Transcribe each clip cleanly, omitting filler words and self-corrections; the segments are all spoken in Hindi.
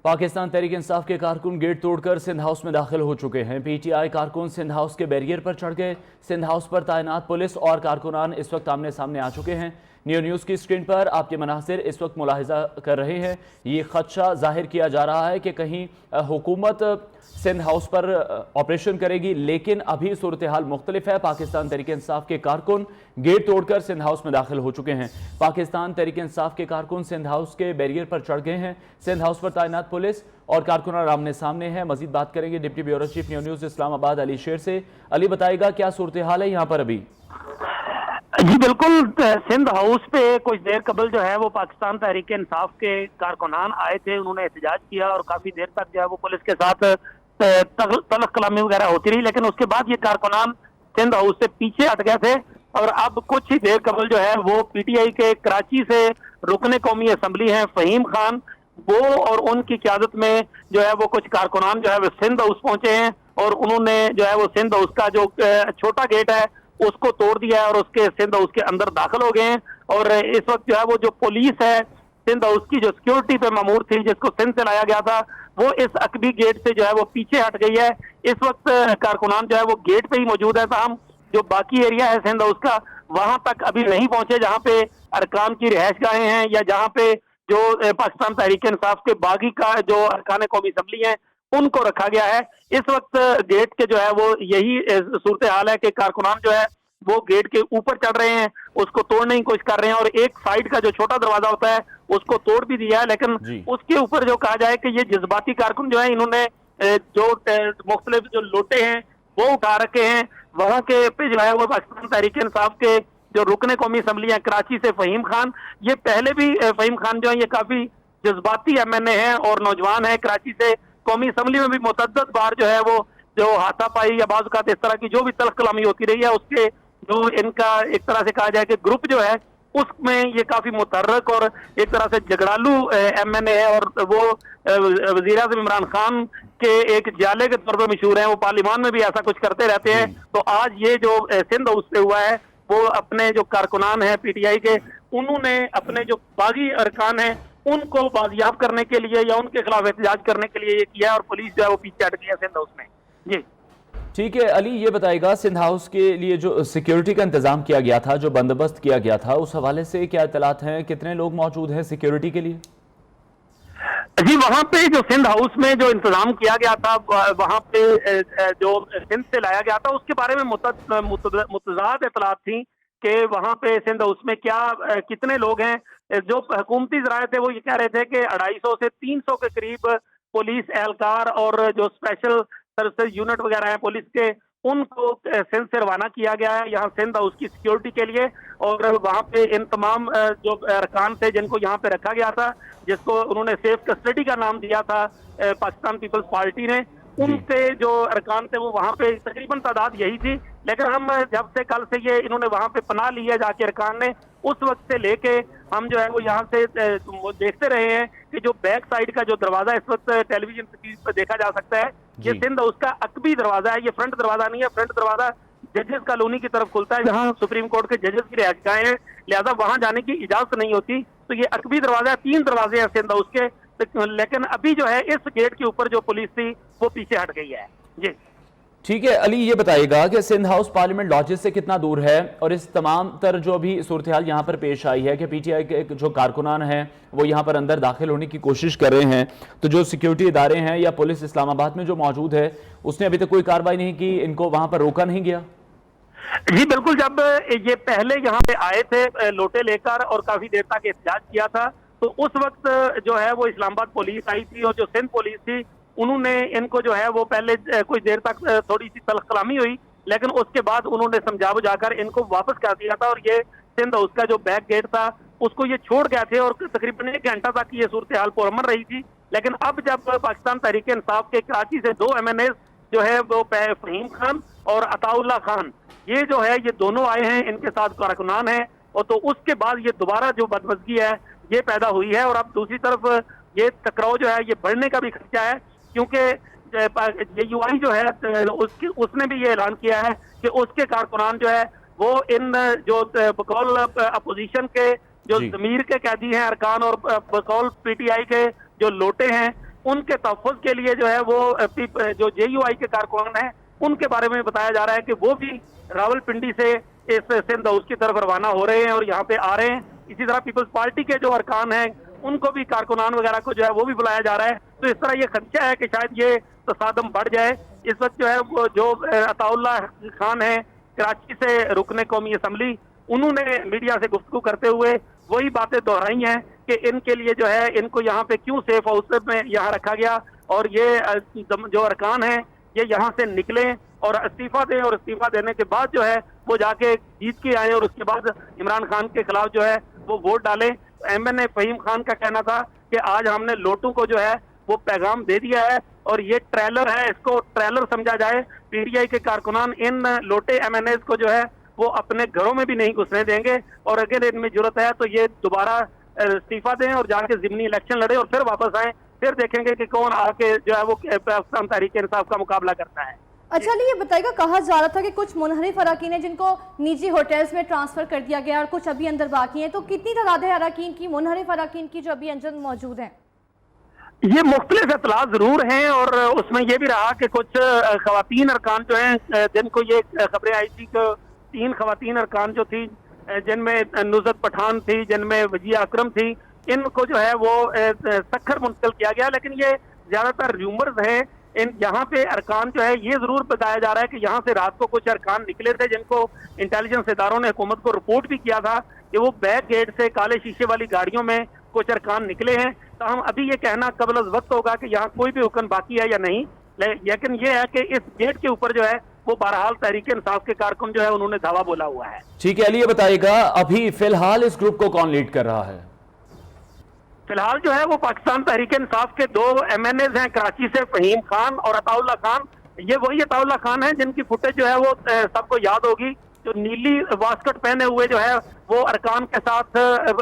पाकिस्तान तहरीक इंसाफ के कारकुन गेट तोड़कर सिंध हाउस में दाखिल हो चुके हैं। पीटीआई कारकुन सिंध हाउस के बैरियर पर चढ़ गए। सिंध हाउस पर तैनात पुलिस और कारकुनान इस वक्त आमने सामने आ चुके हैं। न्यूज़ की स्क्रीन पर आपके मनासिर इस वक्त मुलाहिजा कर रहे हैं। ये खदशा जाहिर किया जा रहा है कि कहीं हुकूमत सिंध हाउस पर ऑपरेशन करेगी, लेकिन अभी सूरत हाल मुख्तलिफ है। पाकिस्तान तहरीक इंसाफ के कारकुन गेट तोड़कर सिंध हाउस में दाखिल हो चुके हैं। पाकिस्तान तहरीक इंसाफ के कारकुन सिंध हाउस के बैरियर पर चढ़ गए हैं। सिंध हाउस पर तैनात पुलिस और कारकुनान आमने सामने हैं। मजीद बात करेंगे deputy bureau chief news Islamabad Ali शेर से। अली, बताएगा क्या सूरत हाल है यहाँ पर अभी? जी बिल्कुल, सिंध हाउस पे कुछ देर कबल जो है वो पाकिस्तान तहरीक इंसाफ के कारकुनान आए थे। उन्होंने एहतजाज किया और काफी देर तक जो है वो पुलिस के साथ तलख कलामी वगैरह होती रही, लेकिन उसके बाद ये कारकुनान सिंध हाउस से पीछे हट गए थे। और अब कुछ ही देर कबल जो है वो पीटीआई के कराची से रुकने कौमी असम्बली हैं फहीम खान, वो और उनकी क़यादत में जो है वो कुछ कारकुनान जो है वो सिंध हाउस पहुंचे हैं और उन्होंने जो है वो सिंध हाउस का जो छोटा गेट है उसको तोड़ दिया है और उसके सिंध हाउस के अंदर दाखिल हो गए हैं। और इस वक्त जो है वो जो पुलिस है सिंध हाउस की, जो सिक्योरिटी पे मामूर थी, जिसको सिंध से लाया गया था, वो इस अकबी गेट से जो है वो पीछे हट गई है। इस वक्त कारकुनान जो है वो गेट पे ही मौजूद है, ताहम जो बाकी एरिया है सिंध हाउस का वहां तक अभी नहीं पहुंचे, जहां पे अरकान की रिहाइश गाहें हैं या जहां पे जो पाकिस्तान तहरीक इंसाफ के बागी का जो अरकान कौमी असम्बली है उनको रखा गया है। इस वक्त गेट के जो है वो यही सूरत हाल है कि कारकुनान जो है वो गेट के ऊपर चढ़ रहे हैं, उसको तोड़ने की कोशिश कर रहे हैं और एक साइड का जो छोटा दरवाजा होता है उसको तोड़ भी दिया है। लेकिन उसके ऊपर जो कहा जाए कि ये जज्बाती कारकुन जो है इन्होंने जो मुख्तलिफ जो लोटे हैं वो उठा रखे हैं। वहां के पे जो है वो पाकिस्तान तहरीक इंसाफ के जो रुकने कौमी असम्बली है कराची से फहीम खान, ये पहले भी फहीम खान जो है ये काफी जज्बाती एमएनए है और नौजवान है। कराची से कौमी असम्बली में भी मुतअद्दिद बार जो है वो जो हाथापाई या बाज़ इस तरह की जो भी तल्ख कलामी होती रही है, उसके जो इनका एक तरह से कहा जाए कि ग्रुप जो है उसमें ये काफी मुतहर्रिक और एक तरह से झगड़ालू एमएनए है। और वो वज़ीर-ए-आज़म इमरान खान के एक जाले के तौर पर मशहूर हैं, वो पार्लियामान में भी ऐसा कुछ करते रहते हैं। तो आज ये जो सिंध हाउस से हुआ है वो अपने जो कारकुनान है पीटीआई के, उन्होंने अपने जो बागी अरकान है उनको बाजियाब करने के लिए या उनके खिलाफ एहतजाज करने के लिए ये किया और पुलिस जो है वो पीछे हट गई है सिंध हाउस में। जी ठीक है अली, ये बताएगा सिंध हाउस के लिए जो सिक्योरिटी का इंतजाम किया गया था, जो बंदोबस्त किया गया था, उस हवाले से क्या इत्तलात हैं? कितने लोग मौजूद हैं सिक्योरिटी के लिए? जी वहां पे जो सिंध हाउस में जो इंतजाम किया गया था, वहां पे जो सिंध से लाया गया था उसके बारे में मुतज़ाद इत्तलात थी कि वहां पे सिंध हाउस में क्या कितने लोग हैं। जो हुकूमती ज़राए थे वो ये कह रहे थे कि 250 से 300 के करीब पुलिस एहलकार और जो स्पेशल सर्विसेज यूनिट वगैरह है पुलिस के, उनको सिंध से रवाना किया गया है यहाँ सिंध हाउस की सिक्योरिटी के लिए। और वहाँ पे इन तमाम जो अरकान थे जिनको यहाँ पे रखा गया था, जिसको उन्होंने सेफ कस्टडी का नाम दिया था पाकिस्तान पीपल्स पार्टी ने, उनके जो अरकान थे वो वहाँ पे तकरीबन तादाद यही थी। लेकिन हम जब से कल से ये इन्होंने वहाँ पे पनाह ली है जाके अरकान ने, उस वक्त से लेके हम जो है वो यहाँ से देखते रहे हैं कि जो बैक साइड का जो दरवाजा इस वक्त टेलीविजन स्क्रीन पर देखा जा सकता है, ये सिंध हाउस का अकबी दरवाजा है। ये फ्रंट दरवाजा नहीं है, फ्रंट दरवाजा जजेस कॉलोनी की तरफ खुलता है जहाँ सुप्रीम कोर्ट के जजेस की रिहाइशगाहें हैं, लिहाजा वहां जाने की इजाजत नहीं होती। तो ये अकबी दरवाजा, 3 दरवाजे हैं सिंध हाउस के, लेकिन अभी जो है इस गेट के ऊपर जो पुलिस थी वो पीछे हट गई है। जी ठीक है अली, ये बताइएगा कि सिंध हाउस पार्लियामेंट लॉजेस से कितना दूर है और इस तमाम तर जो भी सूरत हाल यहाँ पर पेश आई है कि पीटीआई के जो कारकुनान हैं वो यहाँ पर अंदर दाखिल होने की कोशिश कर रहे हैं, तो जो सिक्योरिटी इदारे हैं या पुलिस इस्लामाबाद में जो मौजूद है उसने अभी तक कोई कार्रवाई नहीं की, इनको वहां पर रोका नहीं गया? जी बिल्कुल, जब ये पहले यहाँ पे आए थे लोटे लेकर और काफी देर तक एहतजाज किया था, तो उस वक्त जो है वो इस्लामाबाद पुलिस आई थी और जो सिंध पुलिस थी उन्होंने इनको जो है वो पहले कुछ देर तक थोड़ी सी तल्ख कलामी हुई, लेकिन उसके बाद उन्होंने समझा बुझाकर इनको वापस कर दिया था। और ये सिंध हाउस का जो बैक गेट था उसको ये छोड़ गए थे और तकरीबन 1 घंटा तक ये सूरत हाल पुरअमन रही थी। लेकिन अब जब पाकिस्तान तहरीक इंसाफ के कराची से 2 MNA जो है वो फहीम खान और अताउल्ला खान, ये जो है ये दोनों आए हैं, इनके साथ कारकुनान है, और तो उसके बाद ये दोबारा जो बदमज़गी है ये पैदा हुई है। और अब दूसरी तरफ ये टकराव जो है ये बढ़ने का भी खर्चा है, क्योंकि JUI जो है उसने भी ये ऐलान किया है कि उसके कारकुनान जो है वो इन जो बकौल अपोजिशन के जो जमीर के कैदी हैं अरकान और बकौल PTI के जो लोटे हैं, उनके तहफ़्फ़ुज़ के लिए जो है वो जो JUI के कारकुन हैं उनके बारे में बताया जा रहा है कि वो भी रावलपिंडी से इस सिंध हाउस की तरफ रवाना हो रहे हैं और यहाँ पे आ रहे हैं। इसी तरह पीपल्स पार्टी के जो अरकान हैं उनको भी, कारकुनान वगैरह को जो है वो भी बुलाया जा रहा है। तो इस तरह ये खदशा है कि शायद ये तसादम बढ़ जाए। इस वक्त जो है वो जो अताउल्लाह खान है कराची से रुकने कौमी असम्बली, उन्होंने मीडिया से गुफ्तगू करते हुए वही बातें दोहराई हैं कि इनके लिए जो है इनको यहाँ पे क्यों सेफ हाउस में यहाँ रखा गया और ये जो अरकान हैं ये यहाँ से निकले और इस्तीफा दें और इस्तीफा देने के बाद जो है वो जाके जीत के आए और उसके बाद इमरान खान के खिलाफ जो है वो वोट डालें। MNA फहीम खान का कहना था कि आज हमने लोटू को जो है वो पैगाम दे दिया है और ये ट्रेलर है, इसको ट्रेलर समझा जाए। PTI के कारकुनान इन लोटे MNAs को जो है वो अपने घरों में भी नहीं घुसने देंगे और अगर इनमें जरूरत है तो ये दोबारा इस्तीफा दें और जाके ज़िमनी इलेक्शन लड़े और फिर वापस आए, फिर देखेंगे कि कौन आके जो है वो पाकिस्तान तहरीक इंसाफ का मुकाबला करता है। अच्छा अली, ये बताइएगा, कहा जा रहा था कि कुछ मुनहरिफ अरकान हैं जिनको निजी होटल्स में ट्रांसफर कर दिया गया और कुछ अभी अंदर बाकी हैं, तो कितनी तादाद है अरकान की, मुनहरिफ अरकान की जो अभी अंदर मौजूद हैं? ये मुख्तलिफ इतला जरूर हैं और उसमें यह भी रहा कि कुछ खवातीन अरकान जो हैं जिनको ये खबरें आई थी कि 3 खवातीन अरकान जो थी जिनमें नुज़रत पठान थी, जिनमें वजिया अकरम थी, इनको जो है वो सखर मुंतकिल किया गया। लेकिन ये ज्यादातर र्यूमर्स हैं। इन यहाँ पे अरकान जो है ये जरूर बताया जा रहा है कि यहाँ से रात को कुछ अरकान निकले थे जिनको इंटेलिजेंस इदारों ने हुकूमत को रिपोर्ट भी किया था कि वो बैक गेट से काले शीशे वाली गाड़ियों में कुछ अरकान निकले हैं। तो हम अभी ये कहना कबल वक्त होगा कि यहाँ कोई भी हुक्म बाकी है या नहीं, लेकिन ये है कि इस गेट के ऊपर जो है वो बहरहाल तहरीक इंसाफ के कारकुन जो है उन्होंने दावा बोला हुआ है। ठीक है अली, ये बताइएगा अभी फिलहाल इस ग्रुप को कौन लीड कर रहा है? फिलहाल जो है वो पाकिस्तान तहरीक इंसाफ के 2 MNAs हैं कराची से, फहीम खान और अताउल्लाह खान। ये वही अताउल्लाह खान है जिनकी फुटेज जो है वो सबको याद होगी, जो नीली वास्कट पहने हुए जो है वो अरकान के साथ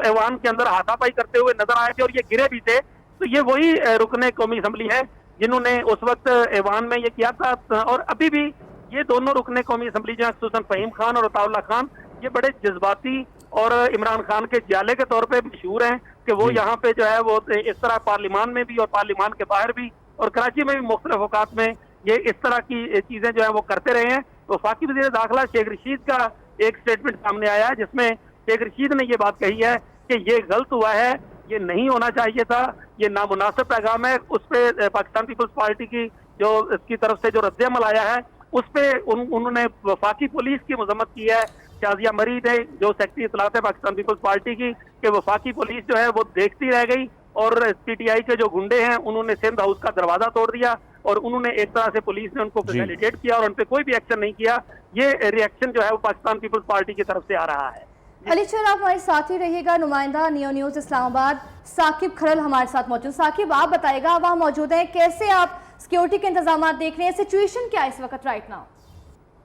ऐवान के अंदर हाथापाई करते हुए नजर आए थे और ये गिरे भी थे। तो ये वही रुकने कौमी असम्बली है जिन्होंने उस वक्त ऐवान में ये किया था। और अभी भी ये दोनों रुकने कौमी असम्बली जो है, खुसूसन फहीम खान और अताउल्लाह खान, ये बड़े जज्बाती और इमरान खान के जाले के तौर पे मशहूर हैं कि वो यहाँ पे जो है वो इस तरह पार्लियामान में भी और पार्लियामान के बाहर भी और कराची में भी मुख्तलिफ औकात में ये इस तरह की चीजें जो है वो करते रहे हैं। वफाकी वज़ीर दाखिला शेख रशीद का एक स्टेटमेंट सामने आया है जिसमें शेख रशीद ने ये बात कही है कि ये गलत हुआ है, ये नहीं होना चाहिए था, ये नामुनासिब पैगाम है। उस पर पाकिस्तान पीपल्स पार्टी की जो इसकी तरफ से जो रद्द-ए-अमल आया है उस पर उन्होंने वफाकी पुलिस की मजम्मत की है। शाजिया मरीद है जो सेक्रेटरी इत्तलात है पाकिस्तान पीपल्स पार्टी की, कि वफाकी पुलिस जो है वो देखती रह गई और PTI के जो गुंडे हैं उन्होंने सिंध हाउस का दरवाजा तोड़ दिया और उन्होंने एक तरह से पुलिस ने उनको फैसिलिटेट किया और उन पर कोई भी एक्शन नहीं किया। ये रिएक्शन जो है वो पाकिस्तान पीपल्स पार्टी की तरफ से आ रहा है। अली सर, आप हमारे साथ ही रहिएगा। नुमाइंदा नियो न्यूज़ इस्लामाबाद साकिब खरल हमारे साथ मौजूद। साकिब, आप बताइएगा, वहाँ मौजूद हैं, कैसे आप सिक्योरिटी के इंतजाम देख रहे हैं, सिचुएशन क्या है इस वक्त राइट नाउ?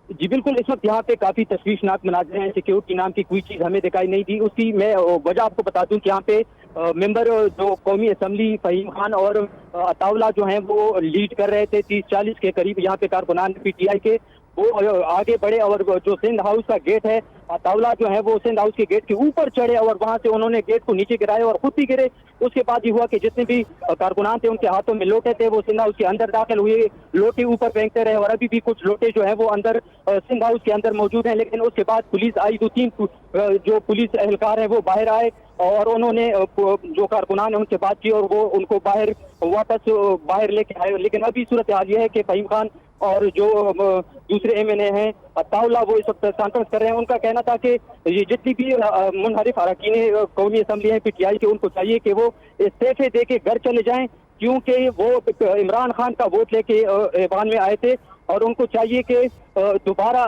जी बिल्कुल, इस वक्त यहाँ पे काफी तशवीशनाक मनाज़र हैं। सिक्योरिटी नाम की कोई चीज हमें दिखाई नहीं दी। उसकी मैं वजह आपको बता दूं कि यहाँ पे मेंबर जो कौमी असम्बली फहीम खान और अताउल्लाह जो हैं वो लीड कर रहे थे। 30-40 के करीब यहाँ पे कारकुनान PTI के वो आगे बढ़े और जो सिंध हाउस का गेट है, अताउल्लाह जो है वो सिंध हाउस के गेट के ऊपर चढ़े और वहां से उन्होंने गेट को नीचे गिराया और खुद भी गिरे। उसके बाद ये हुआ कि जितने भी कारकुनान थे उनके हाथों में लोटे थे, वो सिंध हाउस के अंदर दाखिल हुए, लोटे ऊपर फेंकते रहे और अभी भी कुछ लोटे जो है वो अंदर सिंध हाउस के अंदर मौजूद हैं। लेकिन उसके बाद पुलिस आई, 2-3 जो पुलिस एहलकार है वो बाहर आए और उन्होंने जो कारकुनान है उनसे बात की और वो उनको वापस बाहर लेके आए। लेकिन अभी सूरत हाल ये है कि फहीम खान और जो दूसरे MNA हैं अताउल्लाह वो इस वक्त कॉन्फ्रेंस कर रहे हैं। उनका कहना था कि ये जितनी भी मुनहरिफ अरकान कौमी असम्बली है PTI के, उनको चाहिए कि वो इस्तीफे दे के घर चले जाएं, क्योंकि वो इमरान खान का वोट लेके ऐवान में आए थे और उनको चाहिए कि दोबारा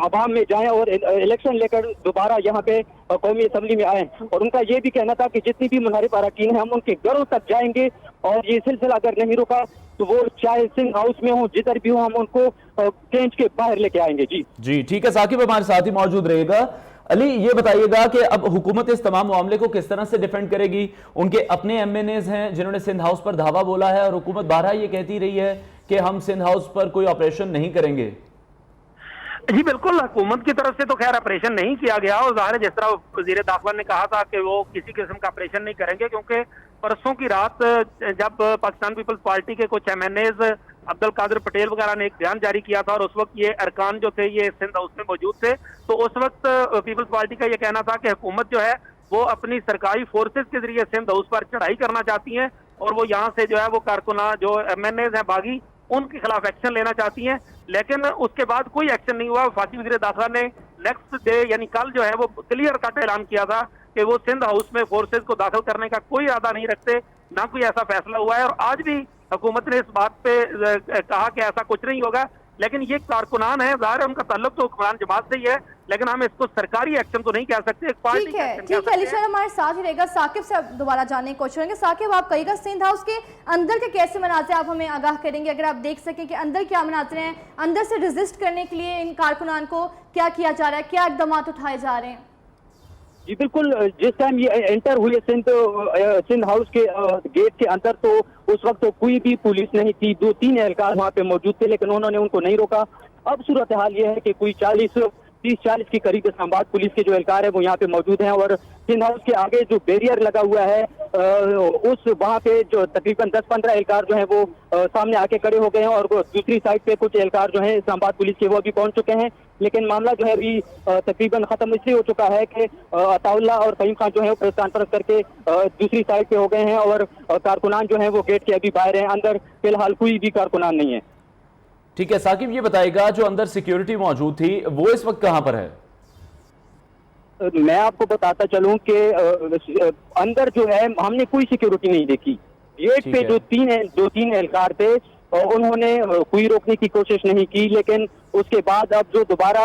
अवाम में जाएं और इलेक्शन लेकर दोबारा यहाँ पे कौमी असम्बली में आए। और उनका ये भी कहना था कि जितनी भी मुनहरिफ अरकान हैं हम उनके घरों तक जाएंगे और ये सिलसिला अगर नहीं रुका तो वो चाहे सिंध हाउस में हो, जिधर भी हो, हम उनको खींच के बाहर लेके आएंगे। जी ठीक है साकिब, हमारे साथ ही मौजूद रहेगा। अली, ये बताइएगा कि अब हुकूमत इस तमाम मामले को किस तरह से डिफेंड करेगी? उनके अपने MNAs हैं जिन्होंने सिंध हाउस पर धावा बोला है और हुकूमत बारहा ये कहती रही है कि हम सिंध हाउस पर कोई ऑपरेशन नहीं करेंगे। जी बिल्कुल, हुकूमत की तरफ से तो खैर ऑपरेशन नहीं किया गया और ज़ाहिर है जिस तरह वज़ीर दाखिला ने कहा था कि वो किसी किस्म का ऑपरेशन नहीं करेंगे, क्योंकि परसों की रात जब पाकिस्तान पीपल्स पार्टी के कुछ एमएनएज अब्दुल कादिर पटेल वगैरह ने एक बयान जारी किया था और उस वक्त ये अरकान जो थे ये सिंध हाउस में मौजूद थे, तो उस वक्त पीपल्स पार्टी का ये कहना था कि हुकूमत जो है वो अपनी सरकारी फोर्सेज के जरिए सिंध हाउस पर चढ़ाई करना चाहती है और वो यहाँ से जो है वो कारकुना जो एमएनएज हैं बागी उनके खिलाफ एक्शन लेना चाहती हैं। लेकिन उसके बाद कोई एक्शन नहीं हुआ। वफाकी वज़ीर दाखिला ने नेक्स्ट डे यानी कल जो है वो क्लियर कट ऐलान किया था कि वो सिंध हाउस में फोर्सेज को दाखिल करने का कोई इरादा नहीं रखते, ना कोई ऐसा फैसला हुआ है। और आज भी हुकूमत ने इस बात पे कहा कि ऐसा कुछ नहीं होगा, लेकिन ये कारकुनान है, ज़ाहिर है उनका ताल्लुक तो हुक्मरान जमात से ही है, लेकिन हम इसको सरकारी एक्शन तो नहीं कह सकते, एक पार्टी ठीक है अली हमारे साथ ही रहेगा। साकिब से अब दोबारा जानने की कोशिश करेंगे। साकिब, आप कहिएगा सिंध हाउस के अंदर के कैसे मनाज़े आप हमें आगाह करेंगे, अगर आप देख सकें कि अंदर क्या मनाज़े हैं, अंदर से रेजिस्ट करने के लिए इन कारकुनान को क्या किया जा रहा है, क्या इकदाम उठाए जा रहे हैं? जी बिल्कुल, जिस टाइम ये एंटर हुए सिंध हाउस के गेट के अंदर, तो उस वक्त तो कोई भी पुलिस नहीं थी, 2-3 एहलकार वहाँ पे मौजूद थे, लेकिन उन्होंने उनको नहीं रोका। अब सूरत हाल ये है कि कोई 30-40 के करीब इस्लामाबाद पुलिस के जो एहलकार है वो यहाँ पे मौजूद हैं और सिंध हाउस के आगे जो बैरियर लगा हुआ है उस वहाँ पे जो तकरीबन 10-15 एहलकार जो है वो सामने आके खड़े हो गए हैं और दूसरी साइड पे कुछ एहलकार जो है इस्लामाबाद पुलिस के वो अभी पहुंच चुके हैं। लेकिन मामला जो है अभी तकरीबन खत्म इसलिए हो चुका है कि अताउल्ला और फहीम खान जो है वो प्रेस कॉन्फ्रेंस करके दूसरी साइड पे हो गए हैं और कारकुनान जो है वो गेट के अभी बाहर हैं, अंदर फिलहाल कोई भी कारकुनान नहीं है। ठीक है साकिब, ये बताएगा जो अंदर सिक्योरिटी मौजूद थी वो इस वक्त कहां पर है? मैं आपको बताता चलूं कि अंदर जो है हमने कोई सिक्योरिटी नहीं देखी। गेट पे जो तीन एहलकार थे उन्होंने कोई रोकने की कोशिश नहीं की, लेकिन उसके बाद अब जो दोबारा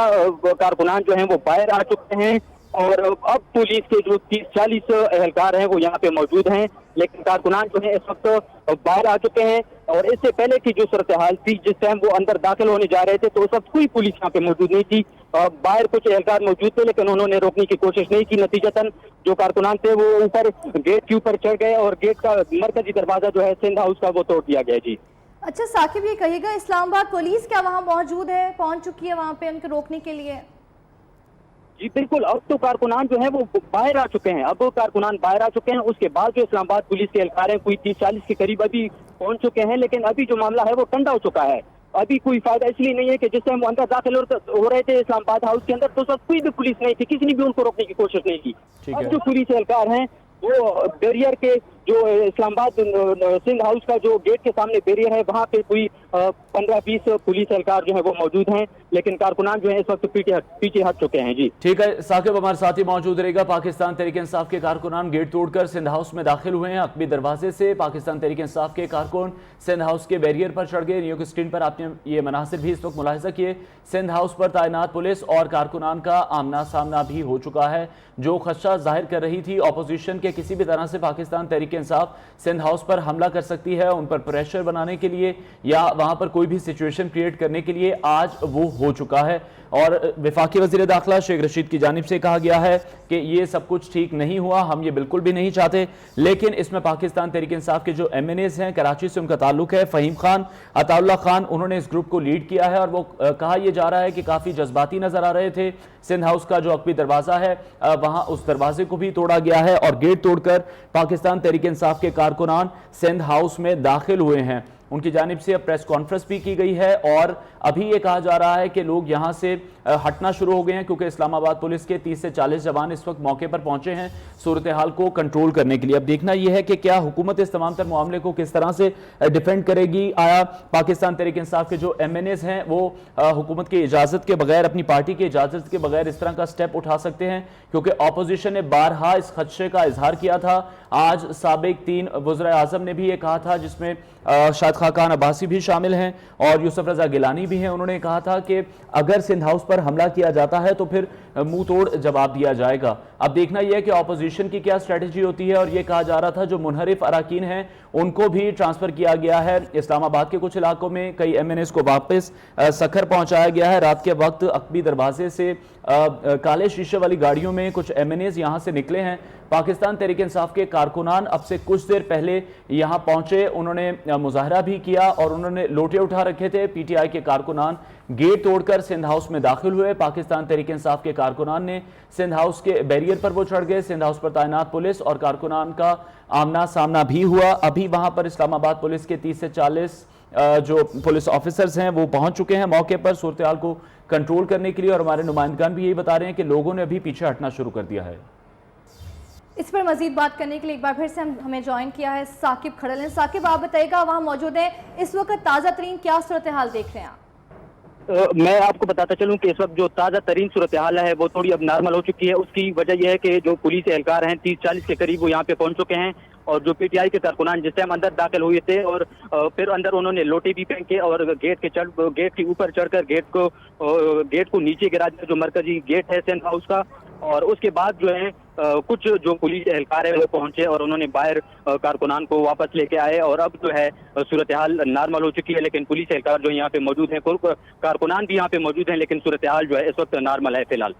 कारकुनान जो हैं वो बाहर आ चुके हैं और अब पुलिस के जो 30-40 एहलकार हैं वो यहाँ पे मौजूद हैं, लेकिन कारकुनान जो है इस वक्त बाहर आ चुके हैं। और इससे पहले की जो सूरत हाल थी, जिस टाइम वो अंदर दाखिल होने जा रहे थे तो उस वक्त कोई पुलिस यहाँ पे मौजूद नहीं थी, बाहर कुछ एहलकार मौजूद थे, लेकिन उन्होंने रोकने की कोशिश नहीं की। नतीजतन जो कारकुनान थे वो ऊपर गेट के ऊपर चढ़ गए और गेट का मरकजी दरवाजा जो है सिंध हाउस का वो तोड़ दिया गया। जी अच्छा साकिब, ये कहिएगा इस्लामाबाद पुलिस क्या वहाँ मौजूद है, पहुंच चुकी है वहाँ पे उनको रोकने के लिए? जी बिल्कुल, अब तो कारकुनान जो है वो बाहर आ चुके हैं, अब कारकुनान बाहर आ चुके हैं। उसके बाद जो इस्लामाबाद पुलिस के एहलकार हैं कोई 30-40 के करीब अभी पहुंच चुके हैं, लेकिन अभी जो मामला है वो ठंडा हो चुका है। अभी कोई फायदा इसलिए नहीं है कि जिस टाइम वो अंदर दाखिल हो रहे थे इस्लामाबाद हाउस के अंदर तो सब कोई भी पुलिस नहीं थी, किसी ने भी उनको रोकने की कोशिश नहीं की। अब जो पुलिस एहलकार हैं वो बैरियर के जो इस्लामाबाद सिंध हाउस का जो गेट के सामने बैरियर है वहाँ पे कोई 15-20 पुलिस एहलकार जो है वो मौजूद हैं, लेकिन कारकुनान जो है इस वक्त पीछे हट चुके हैं। जी ठीक है साकिब, हमारे साथ ही मौजूद रहेगा। पाकिस्तान तहरीक इंसाफ के कारकुनान गेट तोड़कर सिंध हाउस में दाखिल हुए हैं अकबी दरवाजे से। पाकिस्तान तहरीक इंसाफ के कारकुन सिंध हाउस के बैरियर पर चढ़ गए। न्यू की स्क्रीन पर आपने ये मनासिर भी इस वक्त मुलाहिजा किए। सिंध हाउस पर तैनात पुलिस और कारकुनान का आमना सामना भी हो चुका है। जो खदशा जाहिर कर रही थी ऑपोजिशन के किसी भी तरह से पाकिस्तान तहरीक इंसाफ सिंध हाउस पर हमला कर सकती है, उन पर प्रेशर बनाने के लिए या वहां पर कोई भी सिचुएशन क्रिएट करने के लिए, आज वो हो चुका है। और वफाकी वज़ीर दाखिला शेख रशीद की जानिब से कहा गया है कि ये सब कुछ ठीक नहीं हुआ, हम ये बिल्कुल भी नहीं चाहते, लेकिन इसमें पाकिस्तान तहरीक इंसाफ के जो एमएनएज हैं, कराची से उनका ताल्लुक है, फहीम खान, अताउल्ला खान, उन्होंने इस ग्रुप को लीड किया है और वो कहा यह जा रहा है कि काफ़ी जज्बाती नजर आ रहे थे। सिंध हाउस का जो अकबी दरवाज़ा है वहाँ उस दरवाजे को भी तोड़ा गया है और गेट तोड़कर पाकिस्तान तहरीक इंसाफ के कारकुनान सिंध हाउस में दाखिल हुए हैं। उनकी जानिब से अब प्रेस कॉन्फ्रेंस भी की गई है और अभी ये कहा जा रहा है कि लोग यहाँ से हटना शुरू हो गए हैं, क्योंकि इस्लामाबाद पुलिस के 30 से 40 जवान इस वक्त मौके पर पहुंचे हैं सूरत हाल को कंट्रोल करने के लिए। अब देखना यह है कि क्या हुकूमत इस तमाम तर मामले को किस तरह से डिफेंड करेगी। आया पाकिस्तान तहरीक इंसाफ के जो एमएनएज हैं वो हुकूमत की इजाज़त के बगैर, अपनी पार्टी की इजाज़त के बगैर इस तरह का स्टेप उठा सकते हैं? क्योंकि अपोजिशन ने बारहा इस खदशे का इजहार किया था। आज साबिक 3 वज़ीर आज़म ने भी ये कहा था, जिसमें शाहिद खाकान अब्बासी भी शामिल हैं और यूसुफ रजा गिलानी भी हैं। उन्होंने कहा था कि अगर सिंध हाउस पर हमला किया जाता है तो फिर मुंह तोड़ जवाब दिया जाएगा। अब देखना यह है कि ऑपोजिशन की क्या स्ट्रेटेजी होती है। और यह कहा जा रहा था जो मुनहरिफ अराकीन हैं उनको भी ट्रांसफर किया गया है। इस्लामाबाद के कुछ इलाकों में कई MNAs को वापस सखर पहुंचाया गया है। रात के वक्त अकबी दरवाजे से काले शीशे वाली गाड़ियों में कुछ MNAs यहां से निकले हैं। पाकिस्तान तहरीक इंसाफ के कारकुनान अब से कुछ देर पहले यहां पहुंचे, उन्होंने मुजाहरा भी किया और उन्होंने लोटे उठा रखे थे। PTI के कारकुनान गेट तोड़कर सिंध हाउस में दाखिल हुए। पाकिस्तान तहरीक इंसाफ के कारकुनान ने सिंध हाउस के बैरियर पर वो चढ़ गए। सिंध हाउस पर तैनात पुलिस और कारकुनान का आमना सामना भी हुआ। अभी वहां पर इस्लामाबाद पुलिस के 30 से 40 जो पुलिस ऑफिसर्स हैं वो पहुंच चुके हैं मौके पर सूरत हाल को कंट्रोल करने के लिए। और हमारे नुमाइंदगान भी यही बता रहे हैं कि लोगों ने अभी पीछे हटना शुरू कर दिया है। इस पर मजीद बात करने के लिए एक बार फिर से हमें ज्वाइन किया है साकिब खड़ल ने। साकिब, आप बताइएगा, वहाँ मौजूद है, इस वक्त ताज़ा तरीन क्या सूरत हाल देख रहे हैं आप? मैं आपको बताता चलूं कि इस वक्त जो ताज़ा तरीन सूरत हाल है वो थोड़ी अब नॉर्मल हो चुकी है। उसकी वजह यह है कि जो पुलिस एहलकार हैं 30-40 के करीब वो यहाँ पे पहुंच चुके हैं। और जो PTI के कारकुनान जिस टाइम अंदर दाखिल हुए थे और फिर अंदर उन्होंने लोटे भी फेंके और गेट के ऊपर चढ़कर गेट को नीचे गिरा दिया, जो मरकजी गेट है सिंध हाउस का। और उसके बाद जो है कुछ जो पुलिस एहलकार है वो पहुंचे और उन्होंने बाहर कारकुनान को वापस लेके आए। और अब जो है सूरत हाल नॉर्मल हो चुकी है, लेकिन पुलिस एहलकार जो यहाँ पे मौजूद हैं, कारकुनान भी यहाँ पे मौजूद हैं, लेकिन सूरत हाल जो है इस वक्त नॉर्मल है फिलहाल।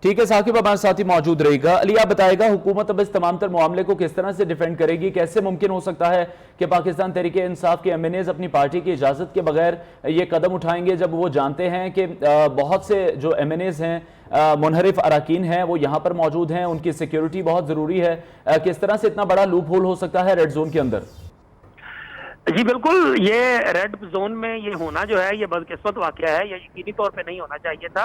ठीक है साकिब, हमारे साथ ही मौजूद रहेगा। अली, आप बताएगा हुकूमत अब इस तमाम तर मामले को किस तरह से डिफेंड करेगी? कैसे मुमकिन हो सकता है कि पाकिस्तान तहरीक इंसाफ के MNAs अपनी पार्टी की इजाजत के बगैर ये कदम उठाएंगे जब वो जानते हैं कि बहुत से जो MNAs हैं मुनहरिफ अराकीन हैं वो यहाँ पर मौजूद हैं, उनकी सिक्योरिटी बहुत जरूरी है। किस तरह से इतना बड़ा लूप होल हो सकता है रेड जोन के अंदर? जी बिल्कुल, ये रेड जोन में ये होना जो है ये बदकिस्मत वाकया है, ये यकीनी तौर पे नहीं होना चाहिए था।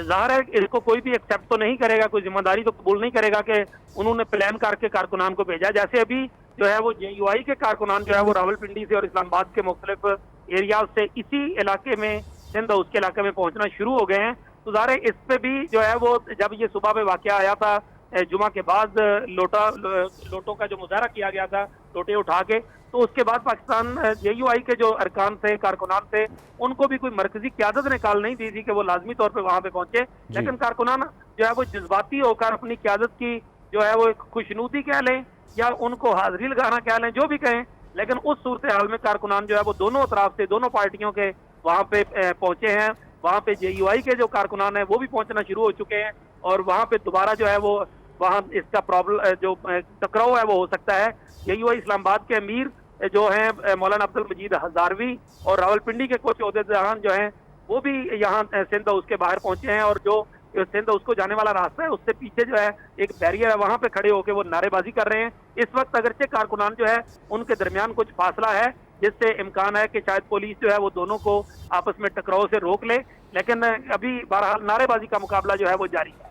जाहिर है इसको कोई भी एक्सेप्ट तो नहीं करेगा, कोई जिम्मेदारी तो कबूल नहीं करेगा कि उन्होंने प्लान करके कारकुनान को भेजा। जैसे अभी जो है वो JUI के कारकुनान जो है वो रावलपिंडी से और इस्लामाबाद के मुख्तलिफ एरियाज से इसी इलाके में सिंध हाउस के इलाके में पहुंचना शुरू हो गए हैं। तो जाहिर है इस पे भी जो है वो जब ये सुबह में वाकया आया था जुमा के बाद लोटों का जो मुजाहरा किया गया था लोटे उठा के, तो उसके बाद पाकिस्तान JUI के जो अरकान थे कारकुनान थे उनको भी कोई मरकजी क़यादत ने कॉल नहीं दी थी कि वो लाजमी तौर पे वहां पे पहुंचे। लेकिन कारकुनान जो है वो जज्बाती होकर अपनी क़यादत की जो है वो खुशनुदी कह लें या उनको हाजिरी लगाना कह लें, जो भी कहें, लेकिन उस सूरत हाल में कारकुनान जो है वो दोनों तरफ से दोनों पार्टियों के वहाँ पे पहुंचे हैं। वहाँ पे JUI के जो कारकुनान है वो भी पहुंचना शुरू हो चुके हैं और वहाँ पे दोबारा जो है वो वहाँ इसका प्रॉब्लम जो टकराव है वो हो सकता है। JUI इस्लामाबाद के अमीर जो हैं मौलाना अब्दुल मजीद हजारवी और रावलपिंडी के कुछ ओहदेदार जो हैं वो भी यहाँ सिंध हाउस के बाहर पहुंचे हैं और जो सिंध हाउस को जाने वाला रास्ता है उससे पीछे जो है एक बैरियर है, वहाँ पे खड़े होकर वो नारेबाजी कर रहे हैं। इस वक्त अगरचे कारकुनान जो है उनके दरमियान कुछ फासला है जिससे इम्कान है कि शायद पुलिस जो है वो दोनों को आपस में टकराव से रोक ले, लेकिन अभी बहरहाल नारेबाजी का मुकाबला जो है वो जारी है।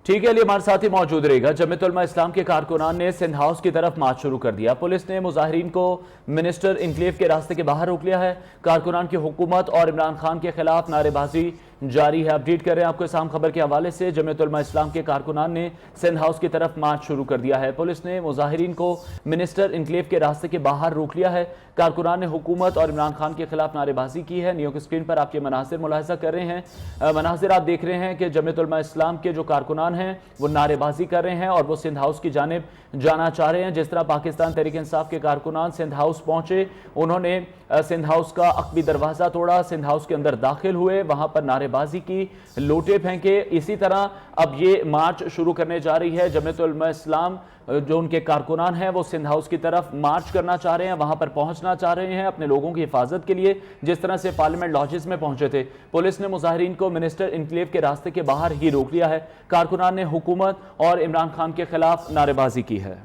ठीक है, अली हमारे साथ ही मौजूद रहेगा। जमीयत उलमा इस्लाम के कारकुनान ने सिंध हाउस की तरफ मार्च शुरू कर दिया। पुलिस ने मुजाहिरीन को मिनिस्टर इनक्लेव के रास्ते के बाहर रोक लिया है। कारकुनान की हुकूमत और इमरान खान के खिलाफ नारेबाजी जारी है। अपडेट कर रहे हैं आपको इस अहम खबर के हवाले से। जमीयत उलमा इस्लाम के कारकुनान ने सिंध हाउस की तरफ मार्च शुरू कर दिया है। पुलिस ने मुजाहिरीन को मिनिस्टर इनक्लेव के रास्ते के बाहर रोक लिया है। कारकुनान ने हुकूमत और इमरान खान के खिलाफ नारेबाजी की है। न्यूज़ स्क्रीन पर आपके मनासिर मुलाहिजा कर रहे हैं। मनासिर आप देख रहे हैं कि जमीयत उलमा इस्लाम के जो कारकुनान हैं वो नारेबाजी कर रहे हैं और वो सिंध हाउस की जानिब जाना चाह रहे हैं। जिस तरह पाकिस्तान तहरीक इंसाफ के कारकुनान सिंध हाउस पहुंचे, उन्होंने सिंध हाउस का अकबी दरवाज़ा तोड़ा, सिंध हाउस के अंदर दाखिल हुए, वहां पर नारेबाजी की, लोटे फेंके। इसी तरह अब ये मार्च शुरू करने जा रही है। जमीयत उलमा इस्लाम जो उनके कारकुनान हैं वो सिंध हाउस की तरफ मार्च करना चाह रहे हैं, वहां पर पहुंचना चाह रहे हैं अपने लोगों की हिफाजत के लिए, जिस तरह से पार्लियामेंट लॉजेस में पहुंचे थे। पुलिस ने मुजाहिरीन को मिनिस्टर इनक्लेव के रास्ते के बाहर ही रोक लिया है। कारकुनान ने हुकूमत और इमरान खान के खिलाफ नारेबाजी की है।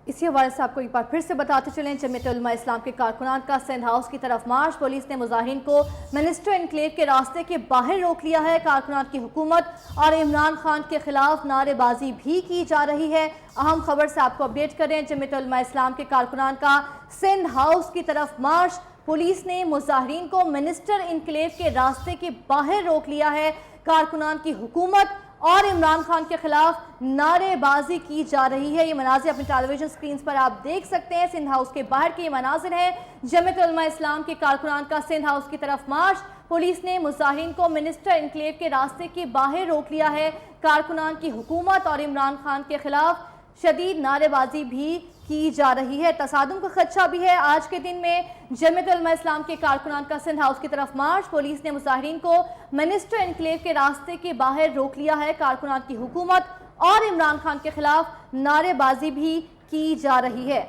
इसी हवाले से आपको एक बार फिर से बताते चलें, जमीयत उलमा इस्लाम के कारकुनान का सिंध हाउस की तरफ मार्च। पुलिस ने मुजाहिरीन को मिनिस्टर इनक्लेव के रास्ते के बाहर रोक लिया है। कारकुनान की हुकूमत और इमरान खान के खिलाफ नारेबाजी भी की जा रही है। अहम खबर से आपको अपडेट करें, जमीयत उलमा इस्लाम के कारकुनान का सिंध हाउस की तरफ मार्च। पुलिस ने मुजाहिरीन को मिनिस्टर इनक्लेव के रास्ते के बाहर रोक लिया है। कारकुनान की हुकूमत और इमरान खान के खिलाफ नारेबाजी की जा रही है। ये मनाजिर अपनी टेलीविजन स्क्रीन पर आप देख सकते हैं। सिंध हाउस के बाहर के ये मनाजिर हैं। जमीयत उलमा इस्लाम के कारकुनान का सिंध हाउस की तरफ मार्च। पुलिस ने मुजाहिरीन को मिनिस्टर एनक्लेव के रास्ते के बाहर रोक लिया है। कारकुनान की हुकूमत और इमरान खान के खिलाफ शदीद नारेबाजी भी की जा रही है। तसादुम का खदशा भी है। आज के दिन में जमीयत उलमा इस्लाम के कारकुनान का सिंध हाउस की तरफ मार्च। पुलिस ने मुजाहिरीन को मिनिस्टर एनक्लेव के रास्ते के बाहर रोक लिया है। कारकुनान की हुकूमत और इमरान खान के खिलाफ नारेबाजी भी की जा रही है।